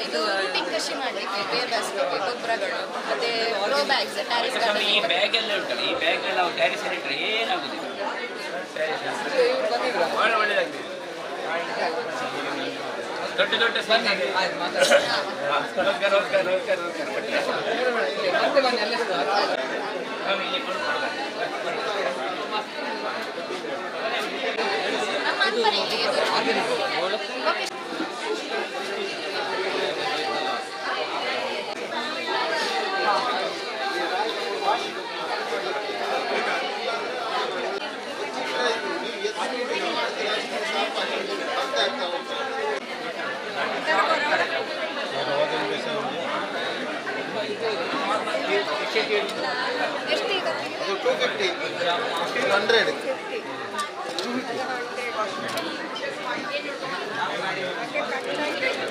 ಇದು ರೂಟಿಂಗ್ ಕೃಷಿ ಮಾಡಲಿಕ್ಕೆ ಬೇರೆ ಬೇಸ್ಬೇಕು ಗೊಬ್ಬರಗಳು ಮತ್ತೆ ಗ್ರೋ ಬ್ಯಾಗ್ಸ್ ಟ್ಯಾರಿಸ್ ಈ ಬ್ಯಾಗ್ ಎಲ್ಲ ಉಂಟಲ್ಲ, ಈ ಬ್ಯಾಗ್ ಎಲ್ಲ ನಾವು ಟ್ಯಾರಿಸ್ ಇಟ್ಟರೆ ಏನಾಗುದಿಲ್ಲ. ಭಾಳ ಒಳ್ಳೆಯದಾಗ್ತದೆ. ದೊಡ್ಡ ದೊಡ್ಡ ಎಷ್ಟು ಈಗ? 250, 100.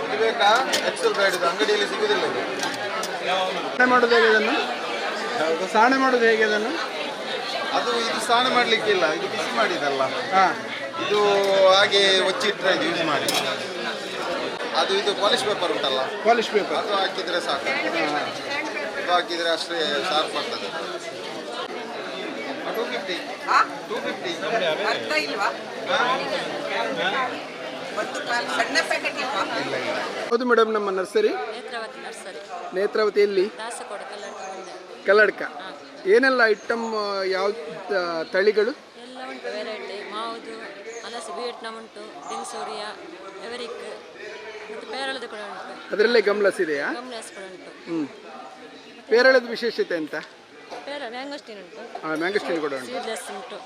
ಇದು ಬೇಕಾ? ಎಕ್ಸೆಲ್ ಬ್ರ್ಯಾಂಡ್ ಇದು ಅಂಗಡಿಯಲ್ಲಿ ಸಿಗುದಿಲ್ಲ ಇದು. ಸಾಣೆ ಮಾಡೋದು ಹೇಗೆ ಅದನ್ನು? ಸಾಣೆ ಮಾಡೋದು ಹೇಗೆ ಅದನ್ನು? ಅದು ಇದು ಸ್ನಾನ ಮಾಡ್ಲಿಕ್ಕಿಲ್ಲ, ಇದು ಬಿಸಿ ಮಾಡಿದಲ್ಲ. ಇದು ಹಾಗೆ ಒಚ್ಚಿಟ್ರೆ ಇದು ಯೂಸ್ ಮಾಡಿ. ಅದು ಇದು ಪಾಲಿಶ್ ಪೇಪರ್ ಉಂಟಲ್ಲ, ಪಾಲಿಶ್ ಪೇಪರ್ ಅದು ಹಾಕಿದ್ರೆ ಸಾಕು. ಇದು ಹಾಕಿದ್ರೆ ಅಷ್ಟೇ ಶಾರ್ಪ್ ಆಗ್ತದೆ. 250. 250. ಅರ್ಧ ಇಲ್ವಾ? ಸಣ್ಣ ಪ್ಯಾಕೆಟ್ ಇಲ್ವಾ? ಹೌದು ಮೇಡಮ್, ನಮ್ಮ ನರ್ಸರಿ ನೇತ್ರಾವತಿ ನರ್ಸರಿ, ನೇತ್ರಾವತಿಯಲ್ಲಿ ದಾಸಕೋಡ ಕಲ್ಲಡ್ಕ. ಏನೆಲ್ಲ ಐಟಮ್, ಯಾವ ತಳಿಗಳು ಎಲ್ಲ ಉಂಟು ವೆರೈಟಿ. ಮಾವುದು, ಹಲಸು, ವಿಯೆಟ್ನಾಂ ಉಂಟು, ಡಿನ್ಸೋರಿಯಾ, ಎವರಿಕ್, ಮತ್ತು ಪೇರಳದ ಕೂಡ ಉಂಟು. ಅದರಲ್ಲೇ ಗಮ್ಲಸ್ ಇದೆಯಾ? ಗಮ್ಲಸ್ ಕೂಡ ಉಂಟು. ಪೇರಳದ ವಿಶೇಷತೆ ಅಂತ? ಮ್ಯಾಂಗೋಸ್ಟೀನ್ ಉಂಟು, ಮ್ಯಾಂಗೋಸ್ಟೀನ್ ಕೂಡ ಉಂಟು. ಸೀಡ್ಲೆಸ್ ಉಂಟು,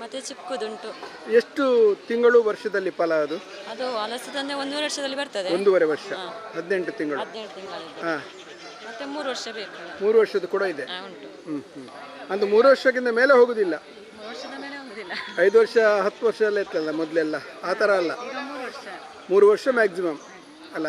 ಮತ್ತೆ ಚಿಕ್ಕುದುಂಟು. ಎಷ್ಟು ತಿಂಗಳು ವರ್ಷದಲ್ಲಿ ಫಲ ಅದು? ಅದು ಹಲಸದಂದ್ರೆ 1.5 ವರ್ಷದಲ್ಲಿ ಬರ್ತದೆ. 1.5 ವರ್ಷ, 18 ತಿಂಗಳು. 18 ತಿಂಗಳಲ್ಲಿ. ಹಾಂ, ಮತ್ತೆ 3 ವರ್ಷ ಬೇಕು. 3 ವರ್ಷದ ಕೂಡ ಇದೆ. ಉಂಟು. ಅಂದು 3 ವರ್ಷಕ್ಕಿಂತ ಮೇಲೆ ಹೋಗುದಿಲ್ಲ? 3 ವರ್ಷದ ಮೇಲೆ ಹೋಗುದಿಲ್ಲ. 5 ವರ್ಷ 10 ವರ್ಷ ಎಲ್ಲ ಇರ್ತಲ್ಲ ಮೊದಲೆಲ್ಲ, ಆ ಥರ ಅಲ್ಲ. 3 ವರ್ಷ. 3 ವರ್ಷ ಮ್ಯಾಕ್ಸಿಮಮ್ ಅಲ್ಲ?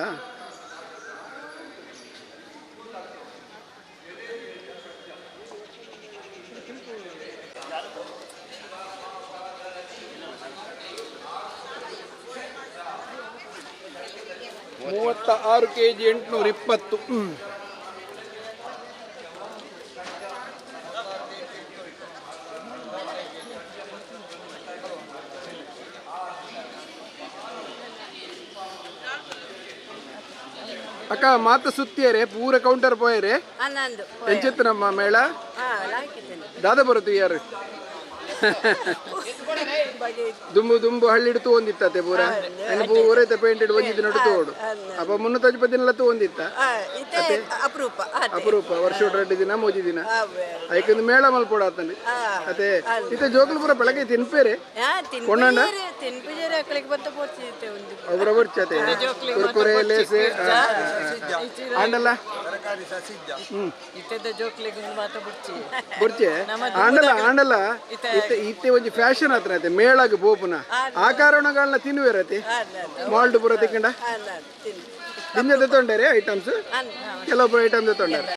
$36 kg 820. ಅಕ್ಕ ಮಾತ ಸುತ್ತಿಯರೆ ಪೂರ ಕೌಂಟರ್ ಪೋಯರೆ ನಂದು ಎಂಚಿತ್ತು ನಮ್ಮ ಮೇಳ ಲಾಕಿದ್ದೇನೆ ದಾದ ಬರುತ್ತೆ ಯಾರು ದುಂಬು ದುಂಬು ಹಳ್ಳಿಡು ತೂಂದಿತ್ತೆ ಪೂರ ಅನ್ನು ಪೂರೈತೆ ಪೇಂಟೆಡ್ ಒಂಜಿದ್ದು ನಡು ತೋಡು ಅಪ್ಪ 350 ದಿನ ತೂಂದಿತ್ತ ಅಪರೂಪ ವರ್ಷ 2 ದಿನ 3 ದಿನ ಐಕೊಂದು ಮೇಳ ಮಲ್ಪೋಡ ಆತಂಡಿ ಅದೇ ಇತ್ತೆ ಜೋಕುಲು ಪೂರ ಬೆಳಗ್ಗೆ ತಿನ್ಪೇರೆ ಕೊಂಡಂಡ ಅವರ ಬರ್ಚತೆ ಕುರ್ಕುರೆ ಲೇಸೆ ಆಂಡಲ್ಲ ಬುರ್ಚೆ ಆಂಡಲ್ಲ ಇತ್ತೆ ಒಂಜಿ ಫ್ಯಾಷನ್ ಆತನತೆ ಮೇಳಾಗ ಪೋಪುನ ಆ ಕಾರಣಗಳನ್ನ ತಿನ್ನುವಿರತಿ ಮಾಲ್ಟ್ ಪೂರ ತಿಕ್ಕಂಡ ತಿಂಜ ತೊಂಡರೆ ಐಟಮ್ಸ್ ಕೆಲವೊಬ್ಬರು ಐಟಮ್ಸ್ ತೊಂಡರೆ